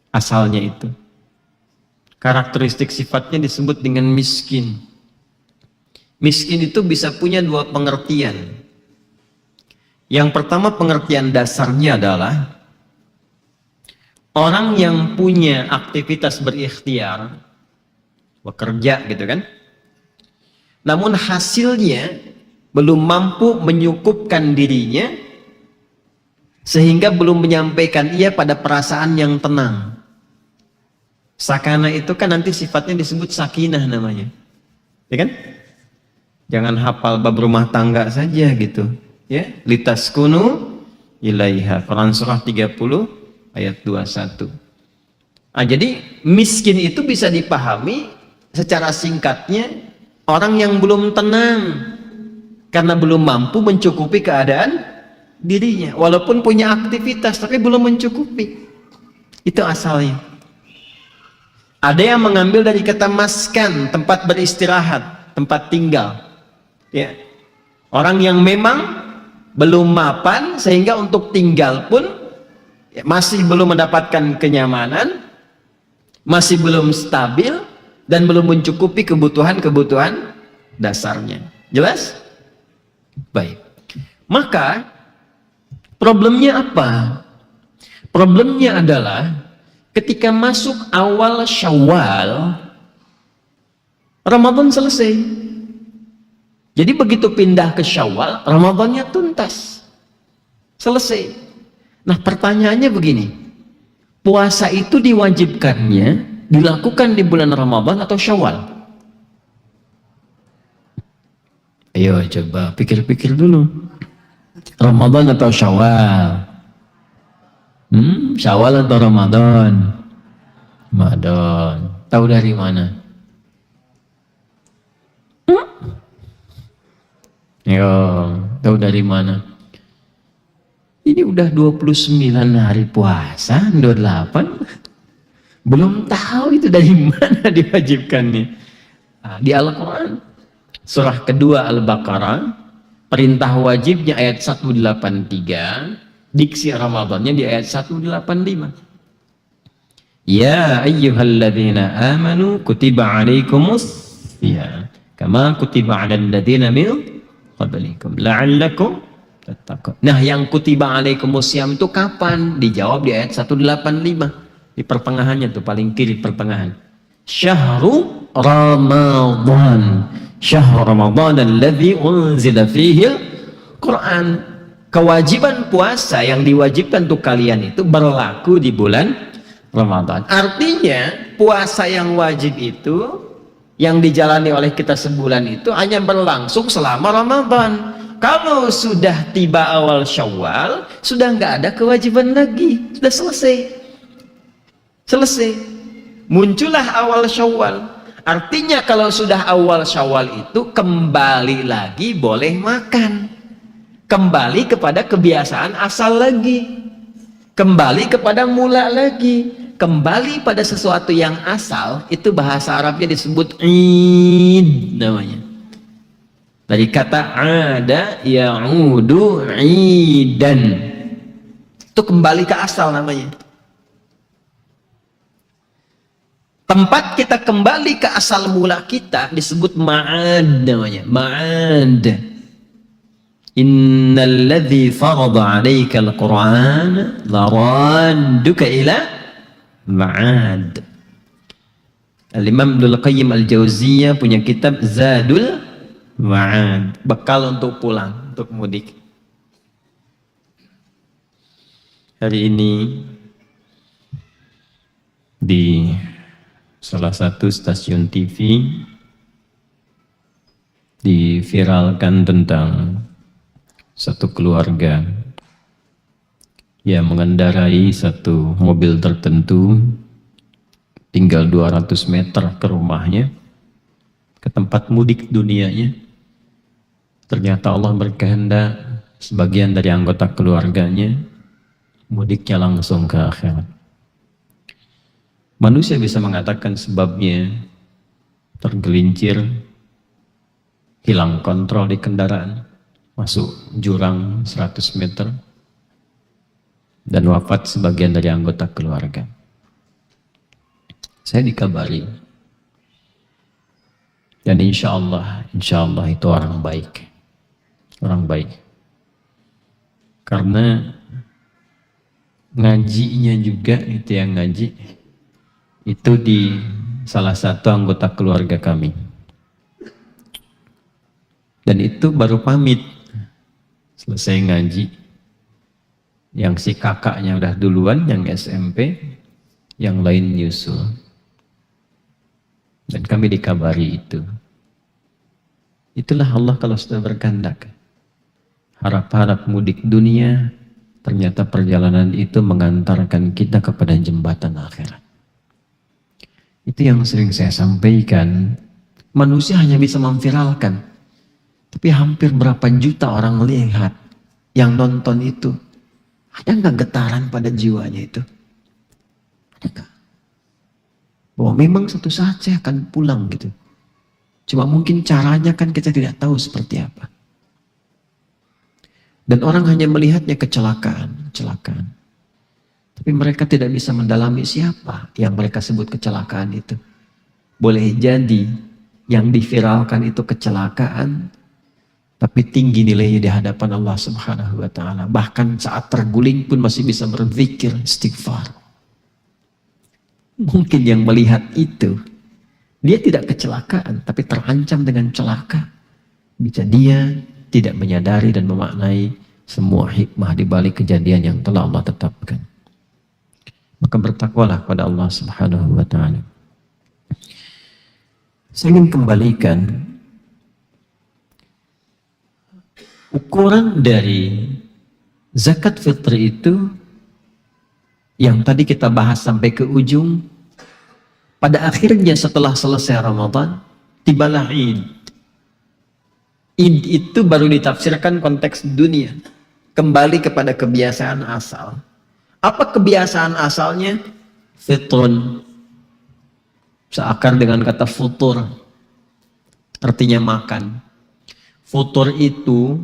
asalnya itu. Karakteristik sifatnya disebut dengan miskin. Miskin itu bisa punya dua pengertian. Yang pertama pengertian dasarnya adalah orang yang punya aktivitas berikhtiar, bekerja gitu kan, namun hasilnya belum mampu menyukupkan dirinya, sehingga belum menyampaikan ia pada perasaan yang tenang. Sakana itu kan nanti sifatnya disebut sakinah namanya, ya kan? Jangan hafal bab rumah tangga saja gitu, ya. Litaskunu ilaiha, Quran surah 30 ayat 21. Jadi miskin itu bisa dipahami secara singkatnya orang yang belum tenang karena belum mampu mencukupi keadaan dirinya, walaupun punya aktivitas tapi belum mencukupi. Itu asalnya. Ada yang mengambil dari kata maskan, tempat beristirahat, tempat tinggal, ya. Orang yang memang belum mapan sehingga untuk tinggal pun masih belum mendapatkan kenyamanan, masih belum stabil, dan belum mencukupi kebutuhan-kebutuhan dasarnya. Jelas? Baik. Maka problemnya apa? Problemnya adalah ketika masuk awal Syawal, Ramadan selesai. Jadi begitu pindah ke Syawal, Ramadannya tuntas. Selesai. Nah pertanyaannya begini, puasa itu diwajibkannya dilakukan di bulan Ramadan atau Syawal? Ayo coba pikir-pikir dulu. Ramadan atau Syawal? Syawal atau Ramadan? Ramadan. Tahu dari mana? Yo, tahu dari mana? Ini udah 29 hari puasa, 28. Belum tahu itu dari mana diwajibkan nih. Di Al-Quran, surah kedua Al-Baqarah, perintah wajibnya ayat 183, diksi Ramadannya di ayat 185. Ya ayyuhalladzina amanu kutiba alaikumus ya kama kutiba alal ladzina min qablikum la'allakum. Nah yang kutiba alaikumusiyam itu kapan? Dijawab di ayat 185, di pertengahannya tuh, paling kiri pertengahan. Syahru Ramadan, syahr Ramadan alladzi unzila fihi Quran. Kewajiban puasa yang diwajibkan untuk kalian itu berlaku di bulan Ramadan. Artinya puasa yang wajib itu yang dijalani oleh kita sebulan itu hanya berlangsung selama Ramadan. Kalau sudah tiba awal Syawal, sudah nggak ada kewajiban lagi, sudah selesai. Selesai. Muncullah awal Syawal. Artinya kalau sudah awal Syawal itu kembali lagi boleh makan. Kembali kepada kebiasaan asal lagi. Kembali kepada mula lagi. Kembali pada sesuatu yang asal, itu bahasa Arabnya disebut Id namanya. Dari kata ada ya'udu idan, itu kembali ke asal namanya. Tempat kita kembali ke asal mula kita disebut ma'ad namanya. Ma'ad. Innal ladzi farada 'alaika al-Qur'an laradduka ila ma'ad. Al-Imam Ibnul Qayyim Al-Jauziyah punya kitab Zadul Ma'ad, bekal untuk pulang, untuk mudik. hari ini di salah satu stasiun TV diviralkan tentang satu keluarga yang mengendarai satu mobil tertentu, tinggal 200 meter ke rumahnya, ke tempat mudik dunianya. Ternyata Allah berkehendak sebagian dari anggota keluarganya mudiknya langsung ke akhirat. Manusia bisa mengatakan sebabnya tergelincir, hilang kontrol di kendaraan, masuk jurang 100 meter, dan wafat sebagian dari anggota keluarga. Saya dikabari, dan insya Allah itu orang baik. Orang baik. Karena ngajinya juga itu yang ngaji, itu di salah satu anggota keluarga kami. Dan itu baru pamit. Selesai ngaji, yang si kakaknya udah duluan, yang SMP, yang lain nyusul. Dan kami dikabari itu. Itulah Allah kalau sudah berkehendak. Harap-harap mudik dunia, ternyata perjalanan itu mengantarkan kita kepada jembatan akhirat. Itu yang sering saya sampaikan. Manusia hanya bisa memviralkan, tapi hampir berapa juta orang lihat yang nonton itu. Ada nggak getaran pada jiwanya itu? Ada nggak? Bahwa memang suatu saat saya akan pulang gitu. Cuma mungkin caranya kan kita tidak tahu seperti apa. Dan orang hanya melihatnya kecelakaan. Tapi mereka tidak bisa mendalami siapa yang mereka sebut kecelakaan itu. Boleh jadi yang diviralkan itu kecelakaan, tapi tinggi nilainya di hadapan Allah Subhanahu wa Ta'ala. Bahkan saat terguling pun masih bisa berzikir, istighfar. Mungkin yang melihat itu, dia tidak kecelakaan, tapi terancam dengan celaka. Bisa dia tidak menyadari dan memaknai semua hikmah di balik kejadian yang telah Allah tetapkan. Maka bertakwalah pada Allah Subhanahu wa Ta'ala. Saya ingin kembalikan ukuran dari zakat fitri itu yang tadi kita bahas sampai ke ujung. Pada akhirnya setelah selesai Ramadan, tibalah Id. Id itu baru ditafsirkan konteks dunia. Kembali kepada kebiasaan asal. Apa kebiasaan asalnya? Fitrun. Seakar dengan kata futur. Artinya makan. Futur itu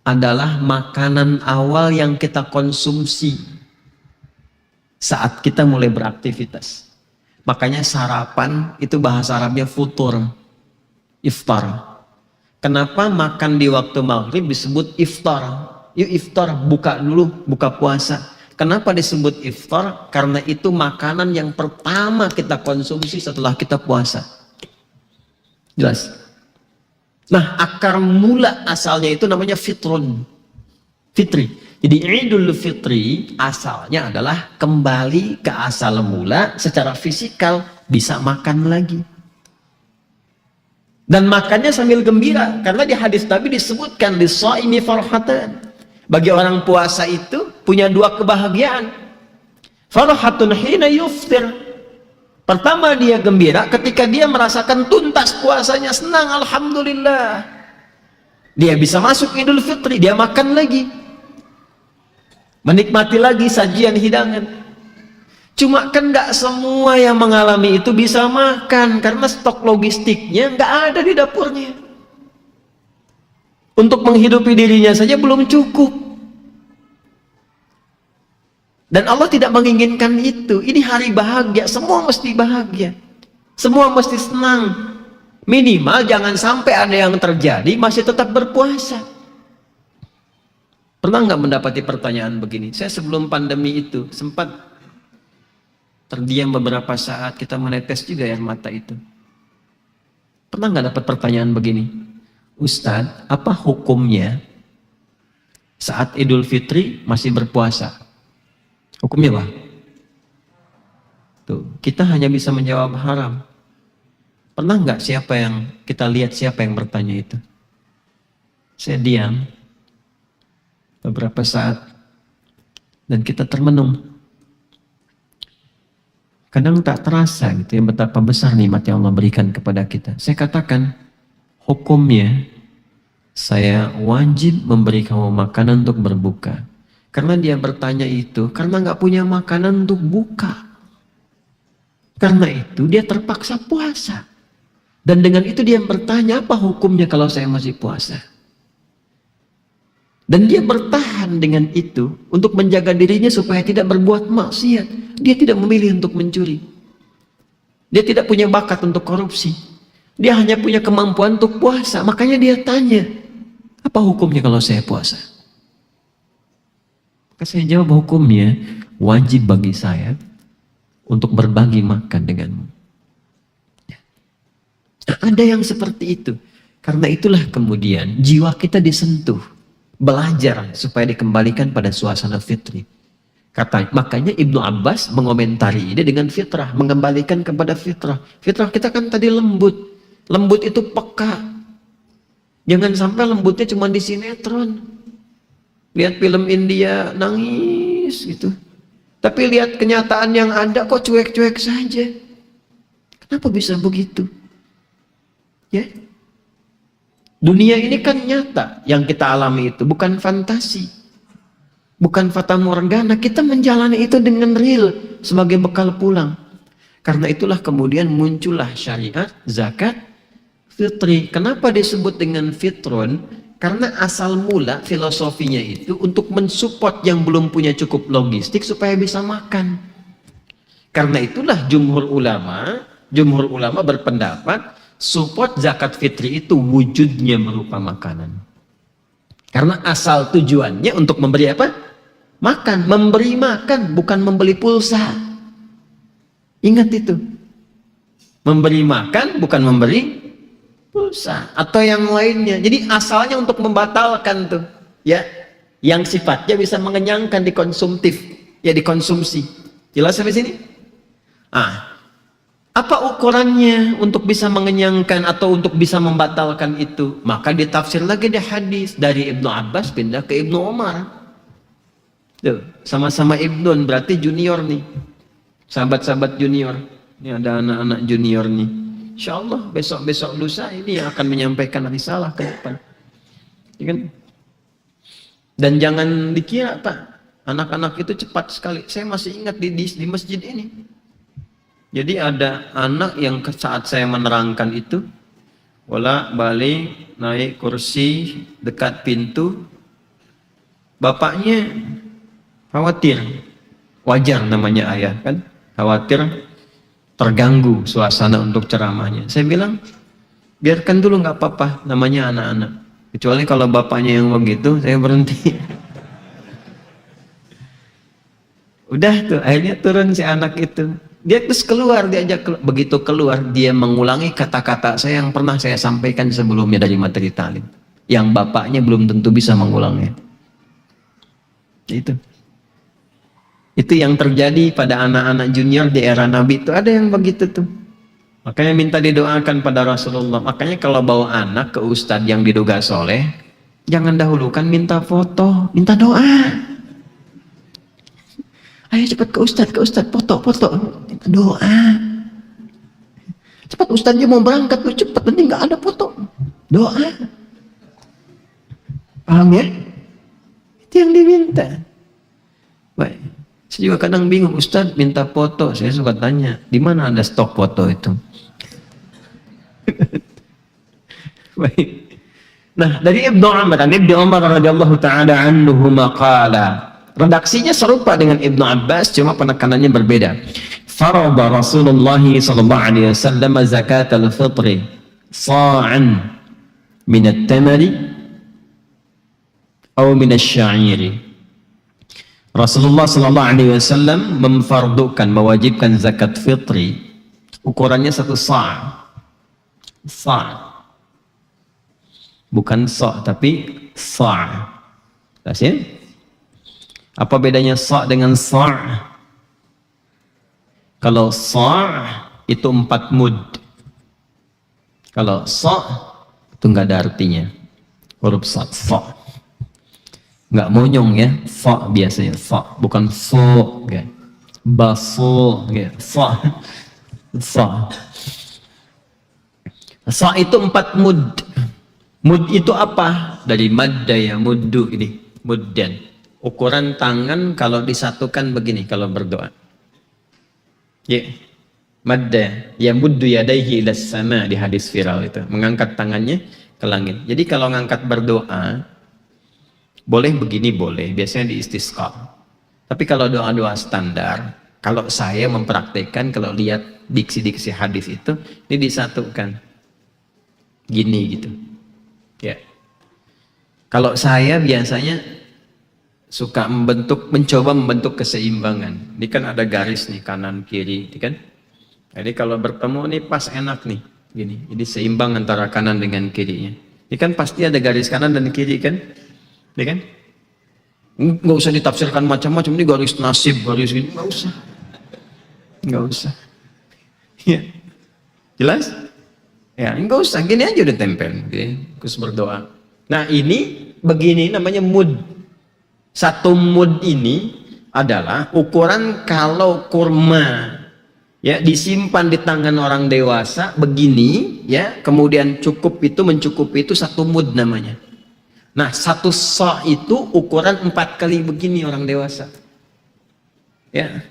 adalah makanan awal yang kita konsumsi saat kita mulai beraktivitas. Makanya sarapan itu bahasa Arabnya futur. Iftar. Kenapa makan di waktu maghrib disebut iftar? Yuk iftar, buka dulu, buka puasa. Kenapa disebut iftar? Karena itu makanan yang pertama kita konsumsi setelah kita puasa. Jelas? Nah, akar mula asalnya itu namanya fitrun. Fitri. Jadi Idul Fitri asalnya adalah kembali ke asal mula secara fisikal, bisa makan lagi. Dan makannya sambil gembira, karena di hadis Nabi disebutkan lis-shaimi farhatan. Bagi orang puasa itu punya dua kebahagiaan. Farhatun hina yuftir. Pertama dia gembira ketika dia merasakan tuntas puasanya, senang, alhamdulillah. Dia bisa masuk Idul Fitri, dia makan lagi. Menikmati lagi sajian hidangan. Cuma kan nggak semua yang mengalami itu bisa makan, karena stok logistiknya nggak ada di dapurnya. Untuk menghidupi dirinya saja belum cukup. Dan Allah tidak menginginkan itu. Ini hari bahagia, semua mesti bahagia. Semua mesti senang. Minimal jangan sampai ada yang terjadi masih tetap berpuasa. Pernah nggak mendapati pertanyaan begini? Saya sebelum pandemi itu sempat terdiam beberapa saat, kita menetes juga air mata itu. Pernah nggak dapat pertanyaan begini? Ustadz, apa hukumnya saat Idul Fitri masih berpuasa? Hukumnya apa? Tuh, kita hanya bisa menjawab haram. Pernah nggak kita lihat siapa yang bertanya itu? Saya diam beberapa saat dan kita termenung. Kadang tak terasa gitu ya betapa besar nikmat yang Allah berikan kepada kita. Saya katakan hukumnya saya wajib memberi kamu makanan untuk berbuka. Karena dia bertanya itu karena nggak punya makanan untuk buka. Karena itu dia terpaksa puasa. Dan dengan itu dia bertanya apa hukumnya kalau saya masih puasa. Dan dia bertahan dengan itu untuk menjaga dirinya supaya tidak berbuat maksiat. Dia tidak memilih untuk mencuri. Dia tidak punya bakat untuk korupsi. Dia hanya punya kemampuan untuk puasa. Makanya dia tanya, apa hukumnya kalau saya puasa? Maka saya jawab hukumnya wajib bagi saya untuk berbagi makan denganmu. Nah, ada yang seperti itu. Karena itulah kemudian jiwa kita disentuh. Belajar supaya dikembalikan pada suasana fitri. Makanya Ibnu Abbas mengomentari ini dengan fitrah, mengembalikan kepada fitrah. Fitrah kita kan tadi lembut. Lembut itu peka. Jangan sampai lembutnya cuma di sinetron. Lihat film India nangis gitu. Tapi lihat kenyataan yang ada kok cuek-cuek saja. Kenapa bisa begitu? Ya. Dunia ini kan nyata yang kita alami itu, bukan fantasi. Bukan fata morgana, kita menjalani itu dengan real sebagai bekal pulang. Karena itulah kemudian muncullah syariat zakat fitri. Kenapa disebut dengan fitron? Karena asal mula filosofinya itu untuk mensupport yang belum punya cukup logistik supaya bisa makan. Karena itulah jumhur ulama berpendapat support zakat fitri itu wujudnya berupa makanan. Karena asal tujuannya untuk memberi apa? Makan, memberi makan, bukan membeli pulsa. Ingat itu. Memberi makan, bukan memberi pulsa. Atau yang lainnya. Jadi asalnya untuk membatalkan tuh. Ya, yang sifatnya bisa mengenyangkan, dikonsumtif. Ya, dikonsumsi. Jelas sampai sini? Apa ukurannya untuk bisa mengenyangkan atau untuk bisa membatalkan itu? Maka ditafsir lagi di hadis dari Ibnu Abbas pindah ke Ibnu Umar. Tuh, sama-sama Ibnun berarti junior nih. Sahabat-sahabat junior. Ini ada anak-anak junior nih. Insya Allah besok-besok lusa ini yang akan menyampaikan risalah ke depan. Ya kan? Dan jangan dikira Pak, anak-anak itu cepat sekali. Saya masih ingat di masjid ini. Jadi ada anak yang saat saya menerangkan itu bolak-balik naik kursi dekat pintu, bapaknya khawatir, wajar namanya ayah kan, khawatir terganggu suasana untuk ceramahnya. Saya bilang biarkan dulu nggak apa-apa, namanya anak-anak. Kecuali kalau bapaknya yang begitu, saya berhenti. Udah tuh, akhirnya turun si anak itu. Dia terus keluar, begitu keluar dia mengulangi kata-kata saya yang pernah saya sampaikan sebelumnya dari materi talim, yang bapaknya belum tentu bisa mengulangnya. Itu yang terjadi pada anak-anak junior di era Nabi itu, ada yang begitu tuh. Makanya minta didoakan pada Rasulullah. Makanya kalau bawa anak ke ustadz yang diduga soleh, jangan dahulukan minta foto, minta doa. Ayo cepat ke ustadz, foto, minta doa. Cepat ustadznya mau berangkat, tuh cepat, nanti nggak ada foto, doa. Paham ya? Itu yang diminta. Baik. Saya juga kadang bingung, ustadz minta foto, saya suka tanya, di mana ada stok foto itu? Baik. Nah, dari Ibnu Umar radhiyallahu taala anhu maqala. Redaksinya serupa dengan Ibnu Abbas, cuma penekanannya berbeda. Farada Rasulullah sallallahu alaihi wasallam zakat al-fitri sa'an min at-tamri atau min asy-sya'iri. Rasulullah sallallahu alaihi wasallam memfardukan, mewajibkan zakat fitri. Ukurannya 1 sa'. Sa'. Bukan sa' tapi sa'. Ya? Apa bedanya sa' dengan sa'? Kalau sa' itu 4 mud. Kalau sa' itu nggak ada artinya. Huruf sa', sa'. Nggak monyong ya, sa' biasanya, sa', bukan so, ya. Baso, ya. Sa'. Sa'. Sa' itu 4 mud. Mud itu apa? Dari madda ya, muddu ini, muddan. Ukuran tangan kalau disatukan begini kalau berdoa. Ya. Madda ya muddu yadaihi ilas sama di hadis viral itu, mengangkat tangannya ke langit. Jadi kalau ngangkat berdoa boleh begini, boleh, biasanya di istisqa. Tapi kalau doa-doa standar, kalau saya mempraktekkan, kalau lihat diksi-diksi hadis itu, ini disatukan gini gitu. Ya. Kalau saya biasanya suka mencoba membentuk keseimbangan. Ini kan ada garis nih kanan kiri, kan? Jadi kalau bertemu nih pas enak nih, gini. Jadi seimbang antara kanan dengan kirinya. Ini kan pasti ada garis kanan dan kiri kan? Ya kan? Nggak usah ditafsirkan macam-macam. Ini garis nasib, garis gini, nggak usah. Nggak usah. Ya, jelas? Ya, nggak usah. Gini aja udah tempel. Terus berdoa. Nah ini begini namanya mud. Satu mud ini adalah ukuran kalau kurma ya disimpan di tangan orang dewasa begini ya, kemudian mencukupi itu 1 mud namanya. Nah 1 sa' itu ukuran 4 kali begini orang dewasa ya,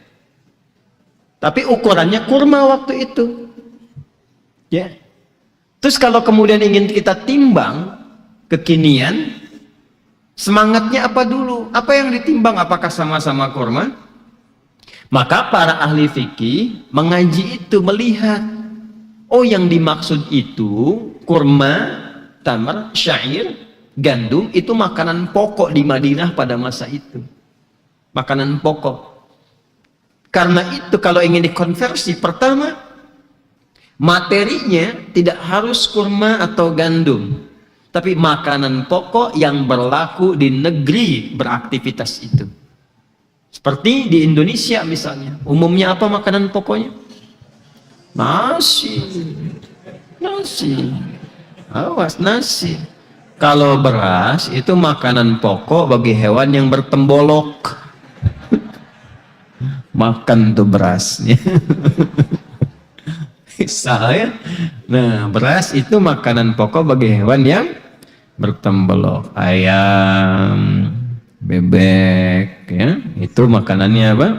tapi ukurannya kurma waktu itu ya. Terus kalau kemudian ingin kita timbang kekinian, semangatnya apa dulu? Apa yang ditimbang? Apakah sama-sama kurma? Maka para ahli fikih mengaji itu, melihat, oh yang dimaksud itu kurma, tamar, syair, gandum itu makanan pokok di Madinah pada masa itu. Makanan pokok. Karena itu kalau ingin dikonversi, pertama materinya tidak harus kurma atau gandum, tapi makanan pokok yang berlaku di negeri beraktivitas itu. Seperti di Indonesia misalnya, umumnya apa makanan pokoknya? Nasi. Nasi. Awas, nasi. Kalau beras itu makanan pokok bagi hewan yang bertembolok. Makan tuh berasnya. Saya. Nah, beras itu makanan pokok bagi hewan yang bertembolok. Ayam, bebek, ya, itu makanannya apa?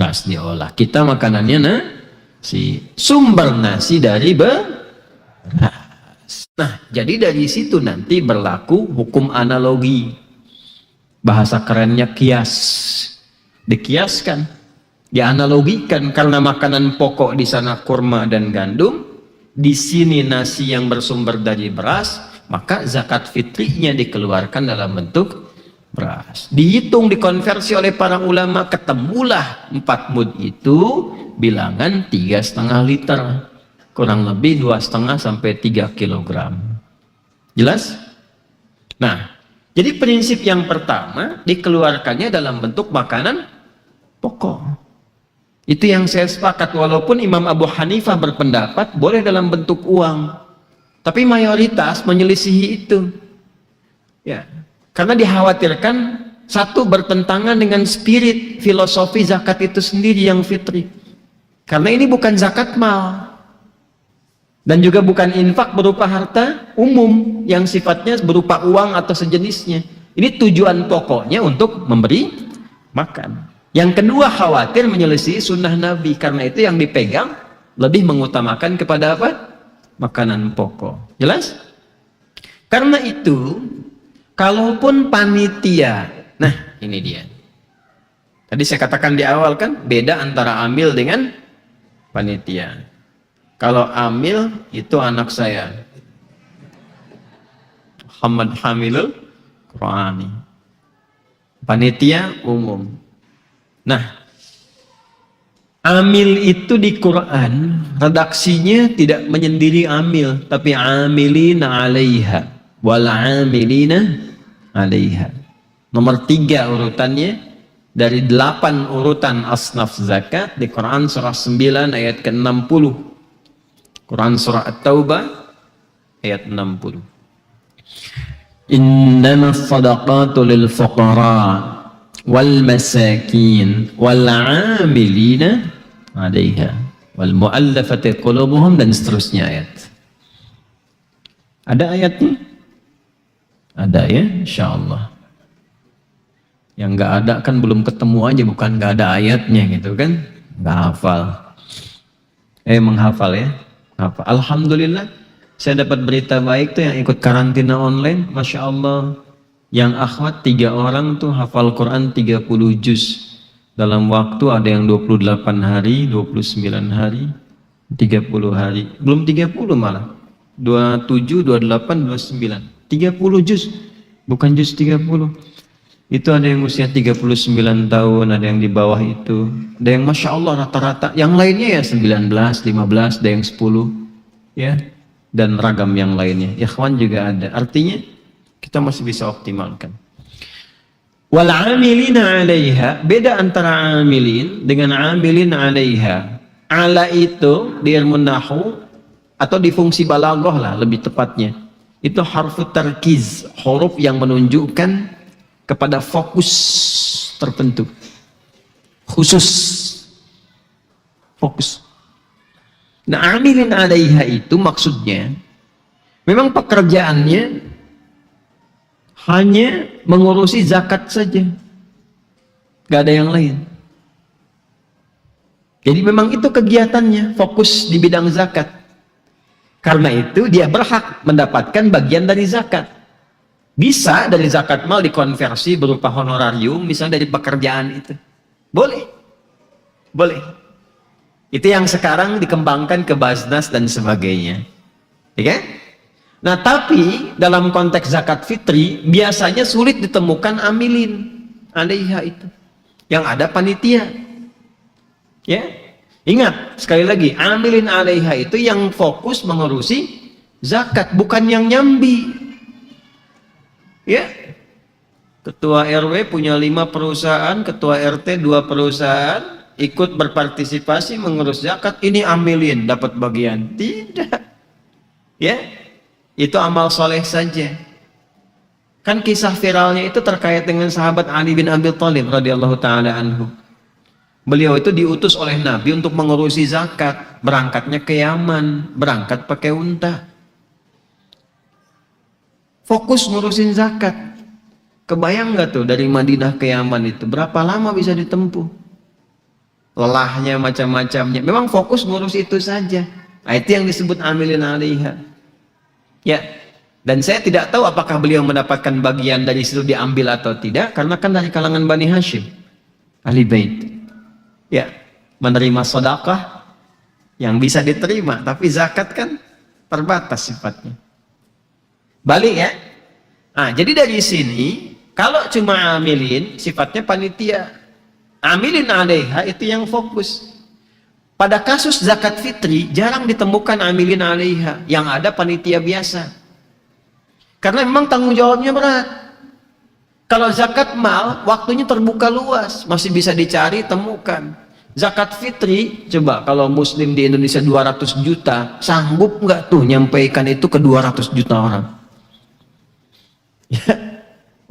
Beras diolah. Kita makanannya nasi. Sumber nasi dari beras. Nah, jadi dari situ nanti berlaku hukum analogi. Bahasa kerennya kias. Dikiaskan. Dianalogikan, karena makanan pokok di sana kurma dan gandum, di sini nasi yang bersumber dari beras, maka zakat fitrinya dikeluarkan dalam bentuk beras. Dihitung, dikonversi oleh para ulama, ketemulah 4 mud itu bilangan 3,5 liter, kurang lebih 2,5 sampai 3 kilogram. Jelas? Nah, jadi prinsip yang pertama dikeluarkannya dalam bentuk makanan pokok. Itu yang saya sepakat, walaupun Imam Abu Hanifah berpendapat boleh dalam bentuk uang, tapi mayoritas menyelisihi itu ya, karena dikhawatirkan satu, bertentangan dengan spirit filosofi zakat itu sendiri yang fitri, karena ini bukan zakat mal dan juga bukan infak berupa harta umum yang sifatnya berupa uang atau sejenisnya. Ini tujuan pokoknya untuk memberi makan. Yang kedua, khawatir menyelisih sunnah Nabi, karena itu yang dipegang lebih mengutamakan kepada apa? Makanan pokok. Jelas? Karena itu, kalaupun panitia, nah ini dia. Tadi saya katakan di awal kan, beda antara amil dengan panitia. Kalau amil itu anak saya, Muhammad Hamilul Qurani. Panitia umum. Nah, amil itu di Quran redaksinya tidak menyendiri amil, tapi amilina 'alaiha wal 'amilina 'alaiha. Nomor 3 urutannya, dari 8 urutan asnaf zakat di Quran surah 9 ayat ke-60. Quran surah At-Taubah ayat 60. Innamas sadaqatu lil fuqara wal masakin wal 'amilina 'alaiha wal mu'allafati qulubuhum, dan seterusnya ayat. Ada ayatnya? Ada ya, insyaallah. Yang nggak ada kan belum ketemu aja, bukan nggak ada ayatnya gitu kan, nggak hafal. Menghafal ya, hafal. Alhamdulillah, saya dapat berita baik tuh yang ikut karantina online, masya Allah. Yang akhwat 3 orang tuh hafal Quran 30 juz dalam waktu, ada yang 28 hari, 29 hari, 30 hari, belum 30 malah, 27, 28, 29, 30 juz, bukan juz 30. Itu ada yang usia 39 tahun, ada yang di bawah itu, ada yang masya Allah rata-rata, yang lainnya ya 19, 15, ada yang 10 ya, dan ragam yang lainnya. Ikhwan juga ada. Artinya kita masih bisa optimalkan. Wal 'amilina 'alaiha, beda antara amilin dengan amilin 'alaiha. Ala itu di ilmu nahwu atau di fungsi balaghah lah lebih tepatnya, itu harfu tarkiz, huruf yang menunjukkan kepada fokus tertentu, khusus, fokus. Nah, amilin 'alaiha itu maksudnya memang pekerjaannya hanya mengurusi zakat saja, gak ada yang lain. Jadi memang itu kegiatannya, fokus di bidang zakat. Karena itu dia berhak mendapatkan bagian dari zakat. Bisa dari zakat mal dikonversi berupa honorarium, misalnya dari pekerjaan itu. Boleh. Boleh. Itu yang sekarang dikembangkan ke Baznas dan sebagainya. Ya kan? Nah, tapi dalam konteks zakat fitri biasanya sulit ditemukan amilin 'alaiha itu. Yang ada panitia. Ya. Ingat, sekali lagi, amilin 'alaiha itu yang fokus mengurusi zakat, bukan yang nyambi. Ya. Ketua RW punya 5 perusahaan, ketua RT 2 perusahaan, ikut berpartisipasi mengurus zakat, ini amilin dapat bagian. Tidak. Ya. Itu amal soleh saja. Kan kisah viralnya itu terkait dengan sahabat Ali bin Abi Thalib radhiyallahu taala anhu. Beliau itu diutus oleh Nabi untuk mengurusi zakat, berangkatnya ke Yaman, berangkat pakai unta. Fokus ngurusin zakat. Kebayang nggak tuh dari Madinah ke Yaman itu berapa lama bisa ditempuh? Lelahnya macam-macamnya. Memang fokus ngurus itu saja. Nah, itu yang disebut amilin 'alaiha. Ya, dan saya tidak tahu apakah beliau mendapatkan bagian dari situ diambil atau tidak, karena kan dari kalangan Bani Hashim, ahli bait. Ya, menerima sedekah yang bisa diterima, tapi zakat kan terbatas sifatnya. Balik ya. Nah, jadi dari sini kalau cuma amilin sifatnya panitia. Amilin 'alaiha itu yang fokus. Pada kasus zakat fitri jarang ditemukan amilin 'alaiha, yang ada panitia biasa. Karena memang tanggung jawabnya berat. Kalau zakat mal waktunya terbuka luas, masih bisa dicari temukan. Zakat fitri, coba kalau muslim di Indonesia 200 juta, sanggup nggak tuh nyampaikan itu ke 200 juta orang? Ya.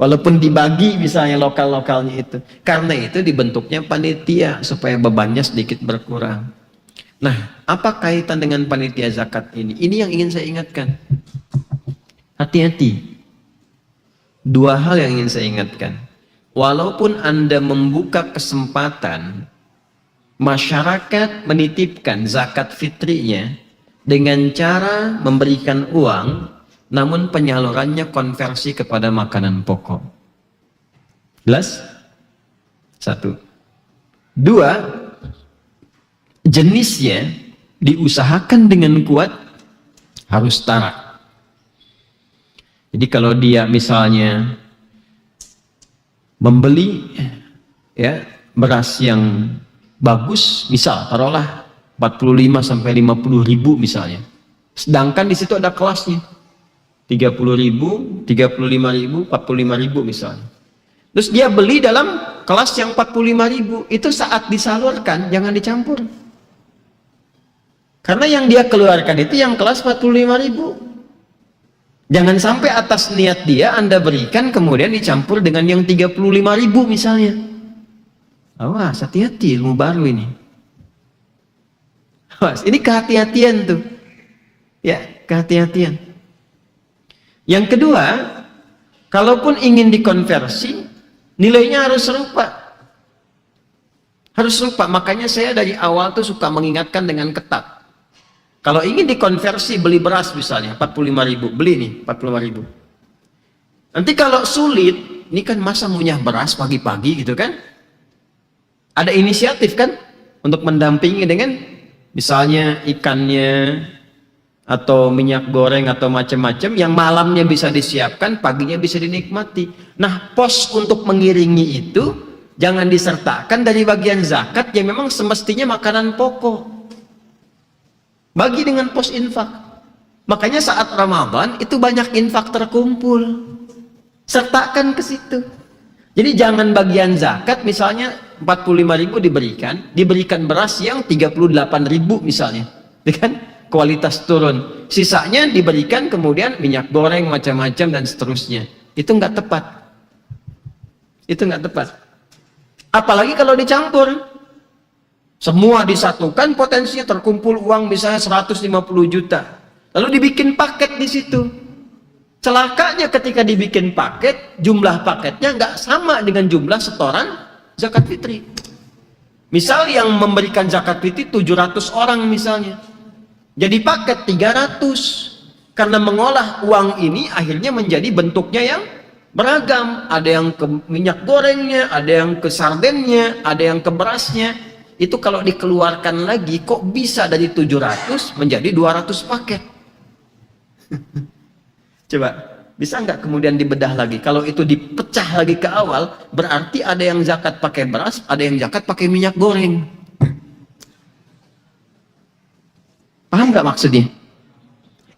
Walaupun dibagi misalnya lokal-lokalnya itu. Karena itu dibentuknya panitia supaya bebannya sedikit berkurang. Nah, apa kaitan dengan panitia zakat ini? Ini yang ingin saya ingatkan. Hati-hati. 2 hal yang ingin saya ingatkan. Walaupun Anda membuka kesempatan masyarakat menitipkan zakat fitrinya dengan cara memberikan uang, namun penyalurannya konversi kepada makanan pokok. Jelas? 1. 2, jenisnya diusahakan dengan kuat, harus setara. Jadi kalau dia misalnya membeli ya beras yang bagus, misal taruhlah 45 sampai 50 ribu misalnya, sedangkan di situ ada kelasnya 30 ribu, 35 ribu, 45 ribu misalnya. Terus dia beli dalam kelas yang 45.000, itu saat disalurkan jangan dicampur. Karena yang dia keluarkan itu yang kelas 45.000. Jangan sampai atas niat dia Anda berikan kemudian dicampur dengan yang 35.000 misalnya. Awas, hati-hati, ilmu baru ini. Awas, ini kehati-hatian tuh. Ya, kehati-hatian. Yang kedua, kalaupun ingin dikonversi, nilainya harus serupa. Harus serupa. Makanya saya dari awal tuh suka mengingatkan dengan ketat. Kalau ingin dikonversi, beli beras misalnya 45.000, beli nih 45.000. Nanti kalau sulit, ini kan masa ngunyah beras pagi-pagi gitu kan? Ada inisiatif kan untuk mendampingi dengan misalnya ikannya atau minyak goreng atau macam-macam yang malamnya bisa disiapkan, paginya bisa dinikmati. Nah, pos untuk mengiringi itu jangan disertakan dari bagian zakat yang memang semestinya makanan pokok. Bagi dengan pos infak. Makanya saat Ramadan itu banyak infak terkumpul. Sertakan ke situ. Jadi jangan bagian zakat misalnya 45.000 diberikan beras yang 38.000 misalnya. Kan kualitas turun. Sisanya diberikan kemudian minyak goreng macam-macam dan seterusnya. Itu nggak tepat. Itu nggak tepat. Apalagi kalau dicampur. Semua disatukan, potensinya terkumpul uang misalnya 150 juta. Lalu dibikin paket di situ. Celakanya ketika dibikin paket, jumlah paketnya nggak sama dengan jumlah setoran zakat fitri. Misal yang memberikan zakat fitri 700 orang misalnya. Jadi paket 300. Karena mengolah uang ini akhirnya menjadi bentuknya yang beragam. Ada yang ke minyak gorengnya, ada yang ke sardennya, ada yang ke berasnya. Itu kalau dikeluarkan lagi kok bisa dari 700 menjadi 200 paket. Coba, bisa nggak kemudian dibedah lagi? Kalau itu dipecah lagi ke awal, berarti ada yang zakat pakai beras, ada yang zakat pakai minyak goreng. Paham nggak maksudnya?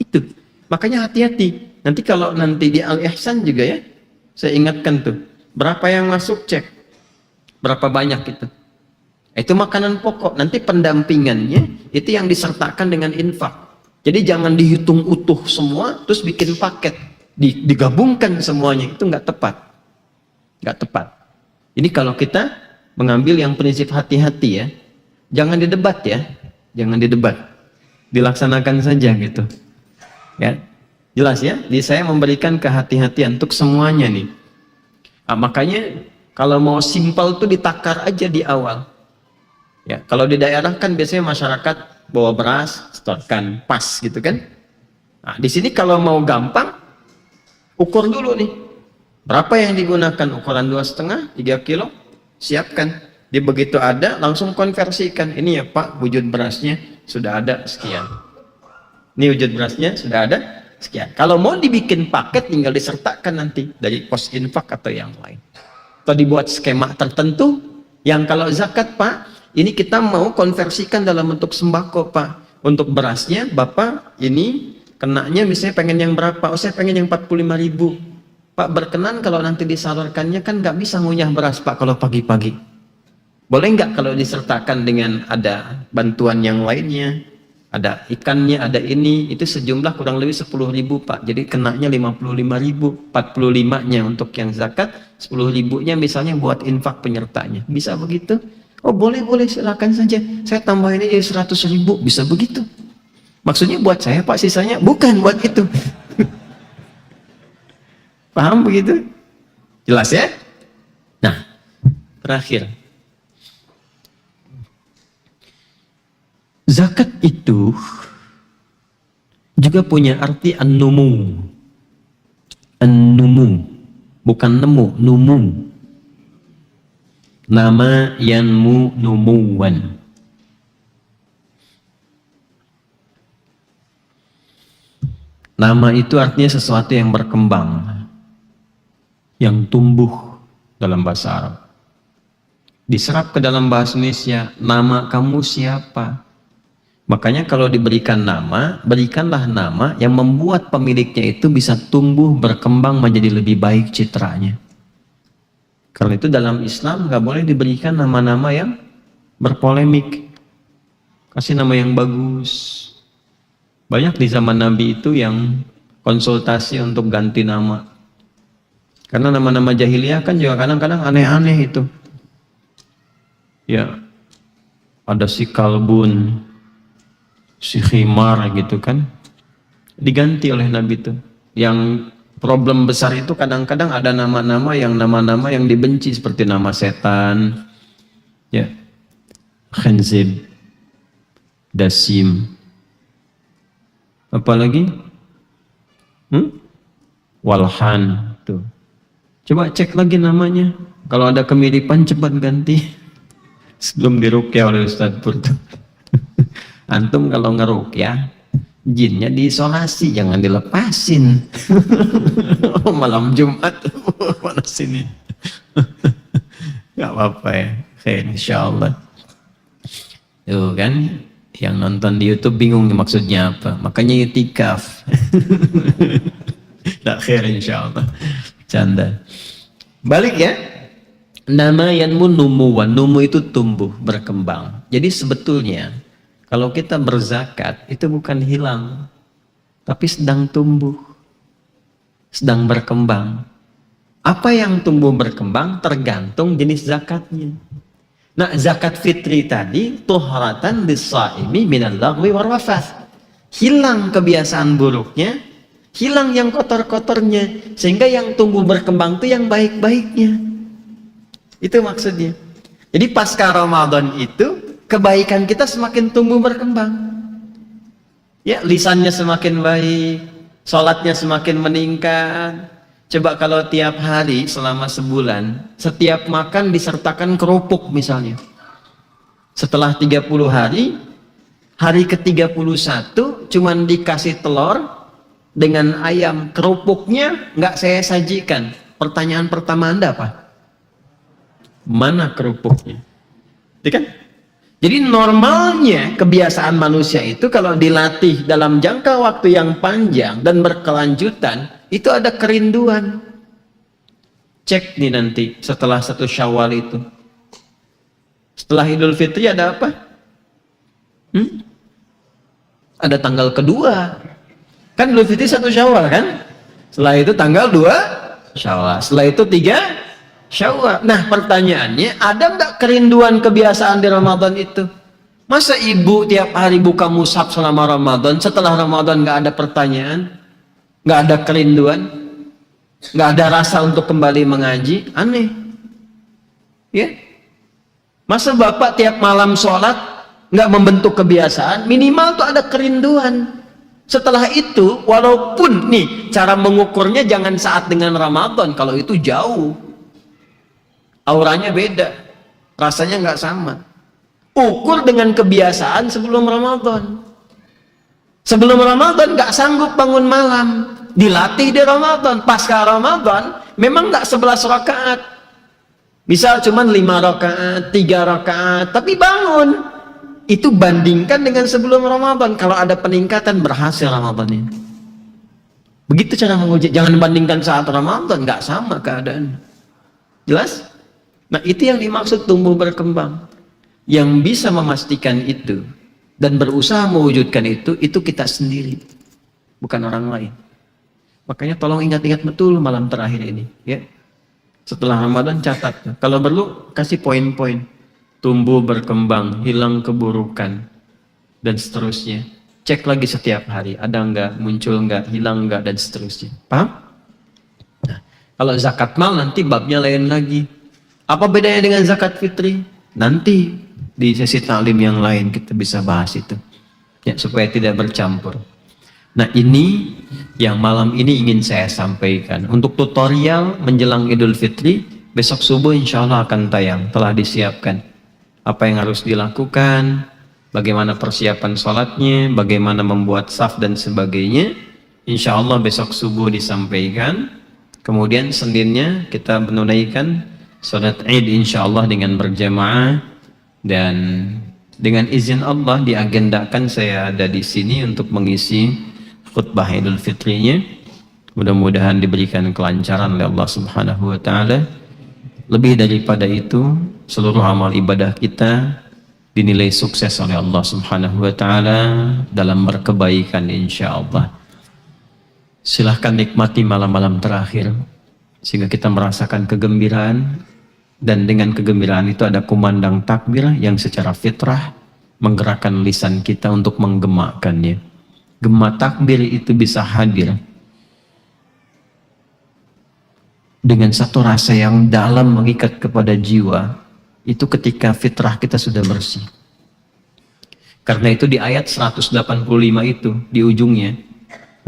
Itu. Makanya hati-hati. Nanti kalau nanti di Al-Ihsan juga ya, saya ingatkan tuh, berapa yang masuk cek, berapa banyak itu. Itu makanan pokok. Nanti pendampingannya itu yang disertakan dengan infak. Jadi jangan dihitung utuh semua terus bikin paket, digabungkan semuanya, itu nggak tepat. Nggak tepat. Ini kalau kita mengambil yang prinsip hati-hati ya, jangan didebat ya, jangan didebat, dilaksanakan saja gitu. Ya, jelas ya. Jadi saya memberikan kehati-hatian untuk semuanya nih. Nah, makanya kalau mau simpel tuh ditakar aja di awal. Ya, kalau di daerah kan biasanya masyarakat bawa beras, setorkan pas gitu kan. Nah, di sini kalau mau gampang, ukur dulu nih. Berapa yang digunakan? Ukuran 2,5, 3 kilo, siapkan. Dia begitu ada, langsung konversikan. Ini ya Pak, wujud berasnya sudah ada sekian. Ini wujud berasnya sudah ada sekian. Kalau mau dibikin paket, tinggal disertakan nanti dari pos infak atau yang lain. Atau dibuat skema tertentu, yang kalau zakat Pak, ini kita mau konversikan dalam bentuk sembako Pak. Untuk berasnya Bapak ini kenanya misalnya pengen yang berapa? Oh saya pengen yang 45.000. Pak berkenan kalau nanti disalurkannya kan nggak bisa ngunyah beras Pak kalau pagi-pagi. Boleh nggak kalau disertakan dengan ada bantuan yang lainnya? Ada ikannya, ada ini. Itu sejumlah kurang lebih 10.000 Pak. Jadi kenanya 55.000. 45-nya untuk yang zakat, 10.000-nya misalnya buat infak penyertanya. Bisa begitu? Oh boleh silakan saja. Saya tambahin aja 100.000, bisa begitu. Maksudnya buat saya Pak sisanya, bukan buat itu. Paham begitu? Jelas ya? Nah, terakhir. Zakat itu juga punya arti an-numu. An-numu, bukan nemu, numu. Nama yanmu numuwan. Nama itu artinya sesuatu yang berkembang, yang tumbuh dalam bahasa Arab. Diserap ke dalam bahasa Indonesia, nama kamu siapa? Makanya kalau diberikan nama, berikanlah nama yang membuat pemiliknya itu bisa tumbuh, berkembang menjadi lebih baik citranya. Karena itu dalam Islam nggak boleh diberikan nama-nama yang berpolemik. Kasih nama yang bagus. Banyak di zaman Nabi itu yang konsultasi untuk ganti nama. Karena nama-nama jahiliyah kan juga kadang-kadang aneh-aneh itu. Ya, ada si Kalbun, si Khimar gitu kan. Diganti oleh Nabi itu. Yang problem besar itu kadang-kadang ada nama-nama yang dibenci seperti nama setan, ya, khanzib, dasim, apalagi walhan tuh. Coba cek lagi namanya. Kalau ada kemiripan cepat ganti sebelum diruqyah oleh Ustadz Pur. Antum kalau ngeruqyah jinnya diisolasi, jangan dilepasin. Malam Jumat mana sini. Gak apa-apa ya. Khair insyaallah. Tuh kan yang nonton di YouTube bingung maksudnya apa. Makanya itikaf. Tak khair insyaallah. Canda. Balik ya. Nama yanmu numuwan. Numu itu tumbuh, berkembang. Jadi sebetulnya kalau kita berzakat itu bukan hilang, tapi sedang tumbuh, sedang berkembang. Apa yang tumbuh berkembang tergantung jenis zakatnya. Nah, zakat fitri tadi tuhratan lis-shaimi minal lagwi war rafath. Hilang kebiasaan buruknya, hilang yang kotor-kotornya, sehingga yang tumbuh berkembang itu yang baik-baiknya. Itu maksudnya. Jadi pasca Ramadan itu kebaikan kita semakin tumbuh berkembang. Ya, lisannya semakin baik, sholatnya semakin meningkat. Coba kalau tiap hari selama sebulan, setiap makan disertakan kerupuk misalnya. Setelah 30 hari, hari ke-31 cuman dikasih telur dengan ayam, kerupuknya nggak saya sajikan. Pertanyaan pertama Anda apa? Mana kerupuknya? Itu kan? Jadi normalnya kebiasaan manusia itu kalau dilatih dalam jangka waktu yang panjang dan berkelanjutan, itu ada kerinduan. Cek nih nanti setelah 1 Syawal itu. Setelah Idul Fitri ada apa? Ada tanggal kedua. Kan Idul Fitri 1 Syawal kan? Setelah itu tanggal 2 Syawal. Setelah itu 3 Syawal. Nah pertanyaannya, ada nggak kerinduan kebiasaan di Ramadan itu? Masa ibu tiap hari buka mushaf selama Ramadan, setelah Ramadan nggak ada pertanyaan, nggak ada kerinduan, nggak ada rasa untuk kembali mengaji? Aneh, ya? Masa bapak tiap malam sholat nggak membentuk kebiasaan? Minimal tuh ada kerinduan. Setelah itu, walaupun nih cara mengukurnya jangan saat dengan Ramadan, kalau itu jauh. Auranya beda, rasanya nggak sama. Ukur dengan kebiasaan sebelum Ramadan. Sebelum Ramadan nggak sanggup bangun malam, dilatih di Ramadan. Pasca Ramadan memang nggak 11 rakaat, misal cuman 5 rakaat, 3 rakaat, tapi bangun. Itu bandingkan dengan sebelum Ramadan. Kalau ada peningkatan, berhasil Ramadan ini. Begitu cara menguji. Jangan bandingkan saat Ramadan, nggak sama keadaan. Jelas? Nah itu yang dimaksud tumbuh berkembang. Yang bisa memastikan itu dan berusaha mewujudkan itu kita sendiri, bukan orang lain. Makanya tolong ingat-ingat betul malam terakhir ini, ya. Setelah Ramadan catat, kalau perlu kasih poin-poin. Tumbuh berkembang, hilang keburukan, dan seterusnya. Cek lagi setiap hari, ada enggak, muncul enggak, hilang enggak, dan seterusnya. Paham? Nah, kalau zakat mal nanti babnya lain lagi. Apa bedanya dengan zakat fitri? Nanti di sesi taklim yang lain kita bisa bahas itu, ya, supaya tidak bercampur. Nah ini yang malam ini ingin saya sampaikan. Untuk tutorial menjelang Idul Fitri, besok subuh insya Allah akan tayang, telah disiapkan. Apa yang harus dilakukan, bagaimana persiapan sholatnya, bagaimana membuat saf dan sebagainya. Insya Allah besok subuh disampaikan. Kemudian Seninnya kita menunaikan sholat Id insya Allah dengan berjamaah, dan dengan izin Allah diagendakan saya ada di sini untuk mengisi khutbah Idul Fitrinya. Mudah-mudahan diberikan kelancaran oleh Allah Subhanahu wa taala. lebih daripada itu, seluruh amal ibadah kita dinilai sukses oleh Allah Subhanahu wa taala dalam berkebaikan insyaallah. Silahkan nikmati malam-malam terakhir sehingga kita merasakan kegembiraan, dan dengan kegembiraan itu ada kumandang takbir yang secara fitrah menggerakkan lisan kita untuk menggemakannya. Gema takbir itu bisa hadir dengan satu rasa yang dalam mengikat kepada jiwa, itu ketika fitrah kita sudah bersih. Karena itu di ayat 185 itu di ujungnya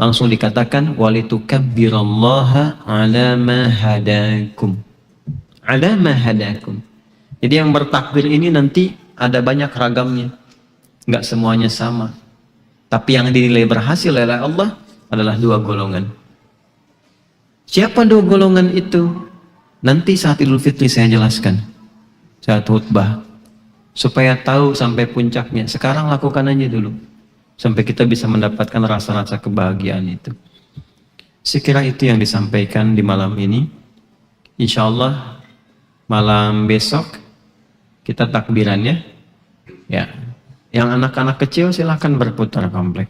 langsung dikatakan walitukabbirallaha ala ma hadakum. Ala ma hadakum. Jadi yang bertakbir ini nanti ada banyak ragamnya. Enggak semuanya sama. Tapi yang dinilai berhasil oleh Allah adalah dua golongan. Siapa dua golongan itu? Nanti saat Idul Fitri saya jelaskan. Saat khutbah. Supaya tahu sampai puncaknya. Sekarang lakukan aja dulu. Sampai kita bisa mendapatkan rasa-rasa kebahagiaan itu. Sekira itu yang disampaikan di malam ini. Insya Allah malam besok kita takbirannya. Ya. Yang anak-anak kecil silahkan berputar komplek.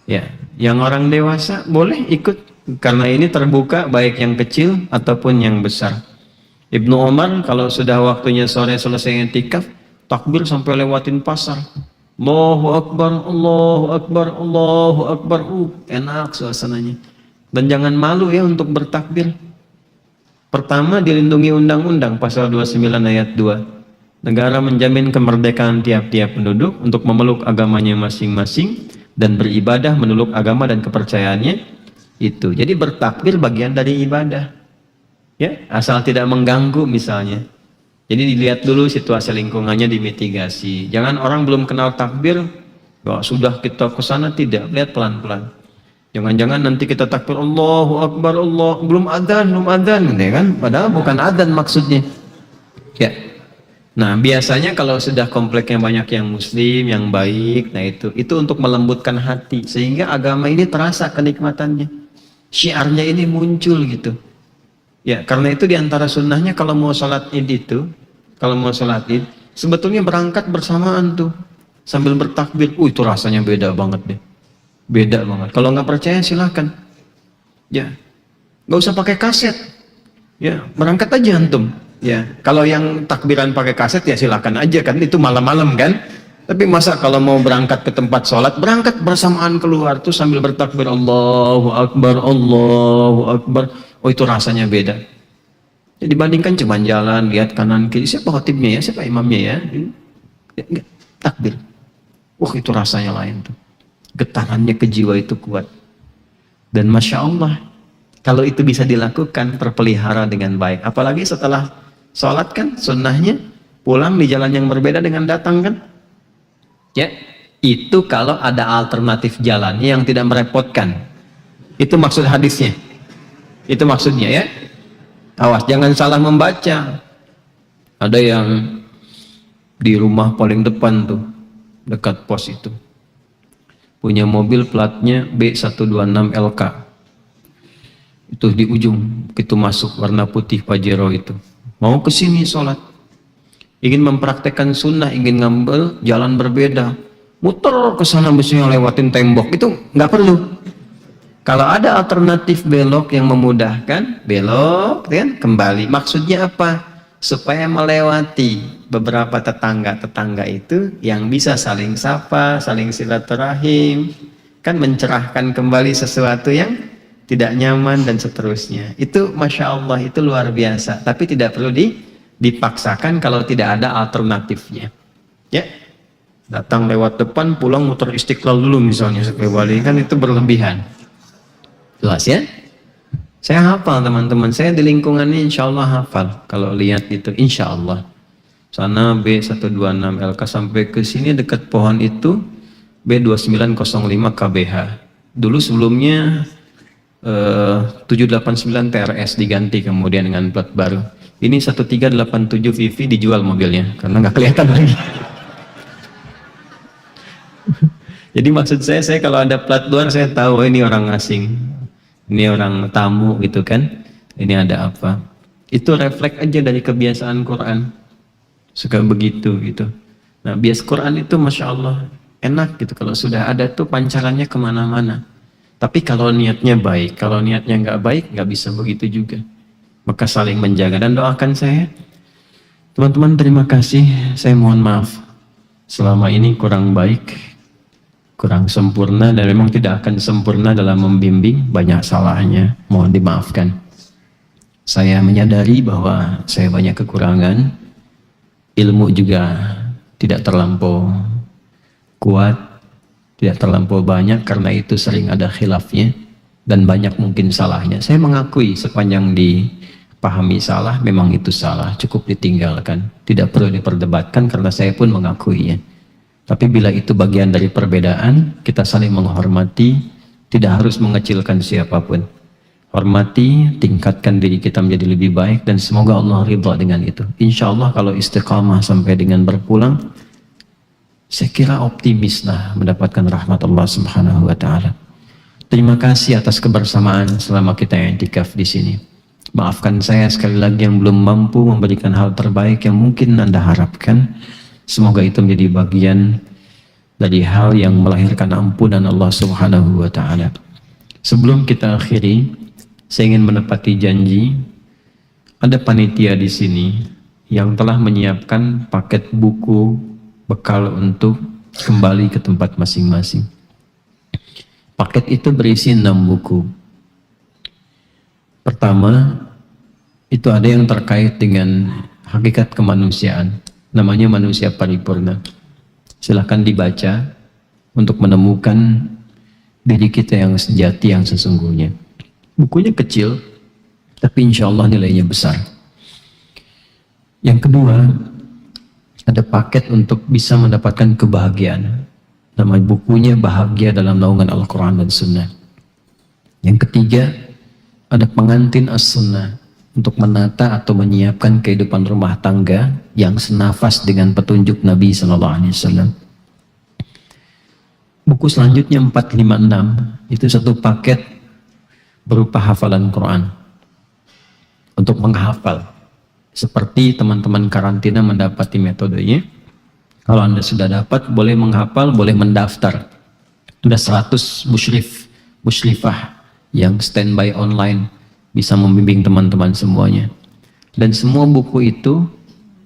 Ya. Yang orang dewasa boleh ikut. Karena ini terbuka baik yang kecil ataupun yang besar. Ibnu Umar kalau sudah waktunya sore selesai i'tikaf, takbir sampai lewatin pasar. Allahu Akbar, Allahu Akbar, Allahu Akbar. Enak suasananya. Dan jangan malu ya untuk bertakbir. Pertama, dilindungi undang-undang pasal 29 ayat 2. Negara menjamin kemerdekaan tiap-tiap penduduk untuk memeluk agamanya masing-masing dan beribadah menurut agama dan kepercayaannya itu. Jadi bertakbir bagian dari ibadah. Ya, asal tidak mengganggu misalnya. Jadi dilihat dulu situasi lingkungannya, dimitigasi. Jangan orang belum kenal takbir, wah, sudah kita ke sana, tidak. Lihat pelan-pelan. Jangan-jangan nanti kita takbir Allahu Akbar, Allah belum adzan, ya kan? Padahal bukan adzan maksudnya. Ya. Nah, biasanya kalau sudah kompleknya banyak yang muslim, yang baik, nah itu untuk melembutkan hati sehingga agama ini terasa kenikmatannya. Syiarnya ini muncul gitu. Ya, karena itu diantara sunnahnya kalau mau sholat id itu, kalau mau sholat id, sebetulnya berangkat bersamaan tuh, sambil bertakbir. Itu rasanya beda banget deh, beda banget. Kalau nggak percaya silahkan, ya, nggak usah pakai kaset, ya, berangkat aja antum. Ya, kalau yang takbiran pakai kaset ya silahkan aja kan, itu malam-malam kan. Tapi masa kalau mau berangkat ke tempat sholat, berangkat bersamaan keluar tuh sambil bertakbir Allahu Akbar, Allahu Akbar. Oh itu rasanya beda. Jadi dibandingkan cuma jalan, lihat kanan kiri, siapa khotibnya ya, siapa imamnya ya, enggak, takbir. Itu rasanya lain tuh. Getarannya ke jiwa itu kuat. Dan Masya Allah, kalau itu bisa dilakukan, terpelihara dengan baik. Apalagi setelah sholat kan, sunnahnya pulang di jalan yang berbeda dengan datang kan. Ya, itu kalau ada alternatif jalannya yang tidak merepotkan. Itu maksud hadisnya. Itu maksudnya ya. Awas jangan salah membaca. Ada yang di rumah paling depan tuh, dekat pos itu, punya mobil platnya B126LK. Itu di ujung, itu masuk warna putih Pajero itu. Mau ke sini sholat, ingin mempraktekkan sunnah, ingin ngambil jalan berbeda, muter ke sana mestinya lewatin tembok, itu nggak perlu. Kalau ada alternatif belok yang memudahkan, belok kan kembali. Maksudnya apa? Supaya melewati beberapa tetangga-tetangga itu yang bisa saling sapa, saling silaturahim, kan mencerahkan kembali sesuatu yang tidak nyaman dan seterusnya. Itu Masya Allah, itu luar biasa. Tapi tidak perlu dipaksakan kalau tidak ada alternatifnya. Ya, datang lewat depan, pulang muter Istiqlal dulu misalnya sekali, kan itu berlebihan. Jelas ya? Saya hafal teman-teman, saya di lingkungannya insya Allah hafal. Kalau lihat itu insya Allah. Sana B126LK sampai ke sini dekat pohon itu B2905 KBH. Dulu sebelumnya 789 TRS diganti kemudian dengan plat baru. Ini 1387 VV dijual mobilnya karena nggak kelihatan lagi. Jadi maksud saya kalau ada plat luar saya tahu ini orang asing. Ini orang tamu gitu kan, ini ada apa. Itu refleks aja dari kebiasaan Quran. Suka begitu gitu. Nah, bias Quran itu Masya Allah enak gitu. Kalau sudah ada tuh pancarannya kemana-mana. Tapi kalau niatnya baik, kalau niatnya nggak baik, nggak bisa begitu juga. Maka saling menjaga dan doakan saya. Teman-teman terima kasih. Saya mohon maaf selama ini kurang baik, kurang sempurna, dan memang tidak akan sempurna dalam membimbing, banyak salahnya. Mohon dimaafkan. Saya menyadari bahwa saya banyak kekurangan, ilmu juga tidak terlampau kuat, tidak terlampau banyak, karena itu sering ada khilafnya dan banyak mungkin salahnya. Saya mengakui sepanjang dipahami salah, memang itu salah, cukup ditinggalkan, tidak perlu diperdebatkan karena saya pun mengakuinya. Tapi bila itu bagian dari perbedaan, kita saling menghormati, tidak harus mengecilkan siapapun. Hormati, tingkatkan diri kita menjadi lebih baik, dan semoga Allah ridha dengan itu. Insya Allah kalau istiqamah sampai dengan berpulang, saya kira optimis lah mendapatkan rahmat Allah Subhanahu wa Ta'ala. Terima kasih atas kebersamaan selama kita i'tikaf di sini. Maafkan saya sekali lagi yang belum mampu memberikan hal terbaik yang mungkin Anda harapkan. Semoga itu menjadi bagian dari hal yang melahirkan ampunan Allah Subhanahu wa Ta'ala. Sebelum kita akhiri, saya ingin menepati janji. Ada panitia di sini yang telah menyiapkan paket buku bekal untuk kembali ke tempat masing-masing. Paket itu berisi 6 buku. Pertama, itu ada yang terkait dengan hakikat kemanusiaan. Namanya Manusia Paripurna. Silahkan dibaca untuk menemukan diri kita yang sejati, yang sesungguhnya. Bukunya kecil, tapi insya Allah nilainya besar. Yang kedua, ada paket untuk bisa mendapatkan kebahagiaan. Nama bukunya Bahagia dalam Naungan Al-Quran dan Sunnah. Yang ketiga, ada pengantin As-Sunnah untuk menata atau menyiapkan kehidupan rumah tangga yang senafas dengan petunjuk Nabi SAW. Buku selanjutnya 456, itu satu paket berupa hafalan Quran untuk menghafal, seperti teman-teman karantina mendapati metodenya. Kalau Anda sudah dapat, boleh menghafal, boleh mendaftar. Ada 100 musyrifah yang standby online, bisa membimbing teman-teman semuanya. Dan semua buku itu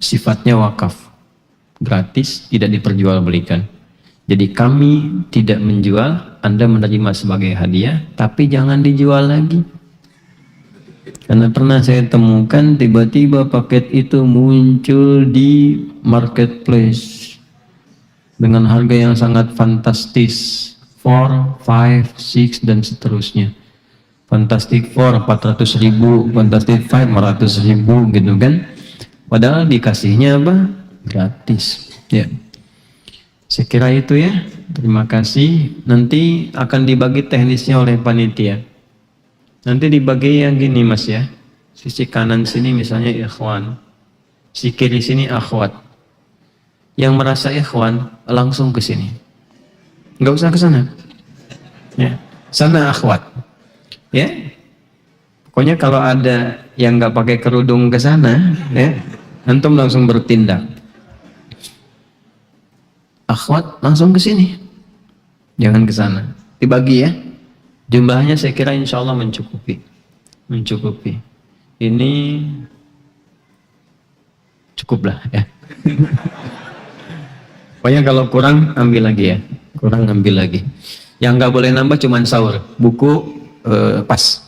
sifatnya wakaf, gratis, tidak diperjualbelikan. Jadi kami tidak menjual, Anda menerima sebagai hadiah, tapi jangan dijual lagi. Karena pernah saya temukan tiba-tiba paket itu muncul di marketplace dengan harga yang sangat fantastis, 4, 5, 6 dan seterusnya. Fantastic 4 400.000, Fantastic 5 500.000 gitu kan. Padahal dikasihnya apa? Gratis. Ya. Saya kira itu ya. Terima kasih. Nanti akan dibagi teknisnya oleh panitia. Nanti dibagi yang gini mas ya. Sisi kanan sini misalnya ikhwan, sisi kiri sini akhwat. Yang merasa ikhwan langsung ke sini. Nggak usah ke sana. Ya. Sana akhwat. Ya. Pokoknya kalau ada yang nggak pakai kerudung ke sana, ya, antum langsung bertindak. Akhwat langsung ke sini, jangan ke sana. Dibagi ya. Jumlahnya saya kira insya Allah mencukupi. Ini cukuplah ya. Pokoknya kalau kurang ambil lagi ya. Kurang ambil lagi. Yang nggak boleh nambah cuman sahur. Buku pas.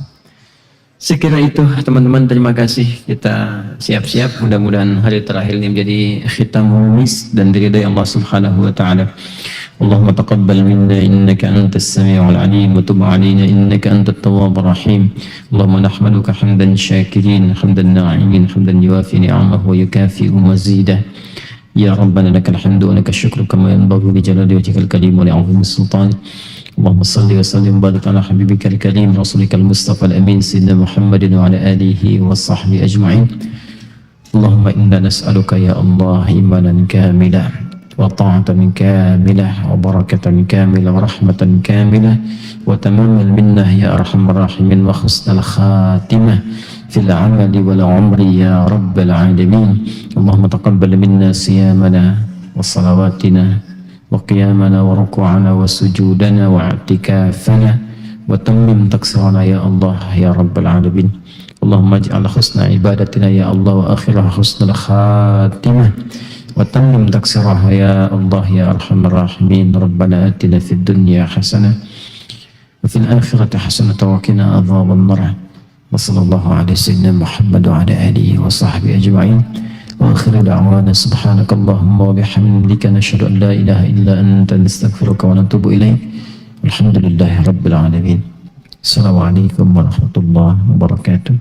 Saya kira itu teman-teman, terima kasih. Kita siap-siap, mudah-mudahan hari terakhir ini menjadi khitam humis dan diridai Allah Subhanahu wa Ta'ala. Allahumma taqabbal minna innaka antas sami'ul alim wa tub 'alaina innaka antat tawwabur rahim. Allahumma nahmaduka hamdan syakirin, hamdan na'imin, hamdan yuwafi ni'amahu wa yukafi'u mazidah. Ya Rabbana lakal hamdu wa lakal syukru kama yanbaghi li jalali wajhikal karim wa li'azimi sultan. Allahumma salli wa sallim barik ala habibikal karim rasulikal mustafa al-amin sayyidina Muhammadin wa ala alihi wa sahbihi ajma'in. Allahumma inna nas'aluka ya Allah imanan kamilah wa ta'atan kamilah wa barakatan kamilah wa rahmatan kamilah wa tamamal minnah ya arhamar rahimin wa khusnal khatimah في العمل والعمر يا رب العالمين. اللهم تقبل منا صيامنا وصلواتنا وقيامنا وركوعنا وسجودنا واعتكافنا وتمم تقصيرنا يا الله يا رب العالمين. اللهم اجعل حسن عبادتنا يا الله وآخرها حسن الخاتمة وتمم تقصيرها يا الله يا أرحم الراحمين. ربنا آتنا في الدنيا حسنة وفي الآخرة حسنة وقنا عذاب النار. وصلى الله على سيدنا محمد وعلى آله وصحبه أجمعين. وآخر دعوانا سبحانك اللهم وبحمدك نشهد أن لا إله إلا أنت نستغفرك ونتوب إليك. الحمد لله رب العالمين. السلام عليكم ورحمة الله وبركاته.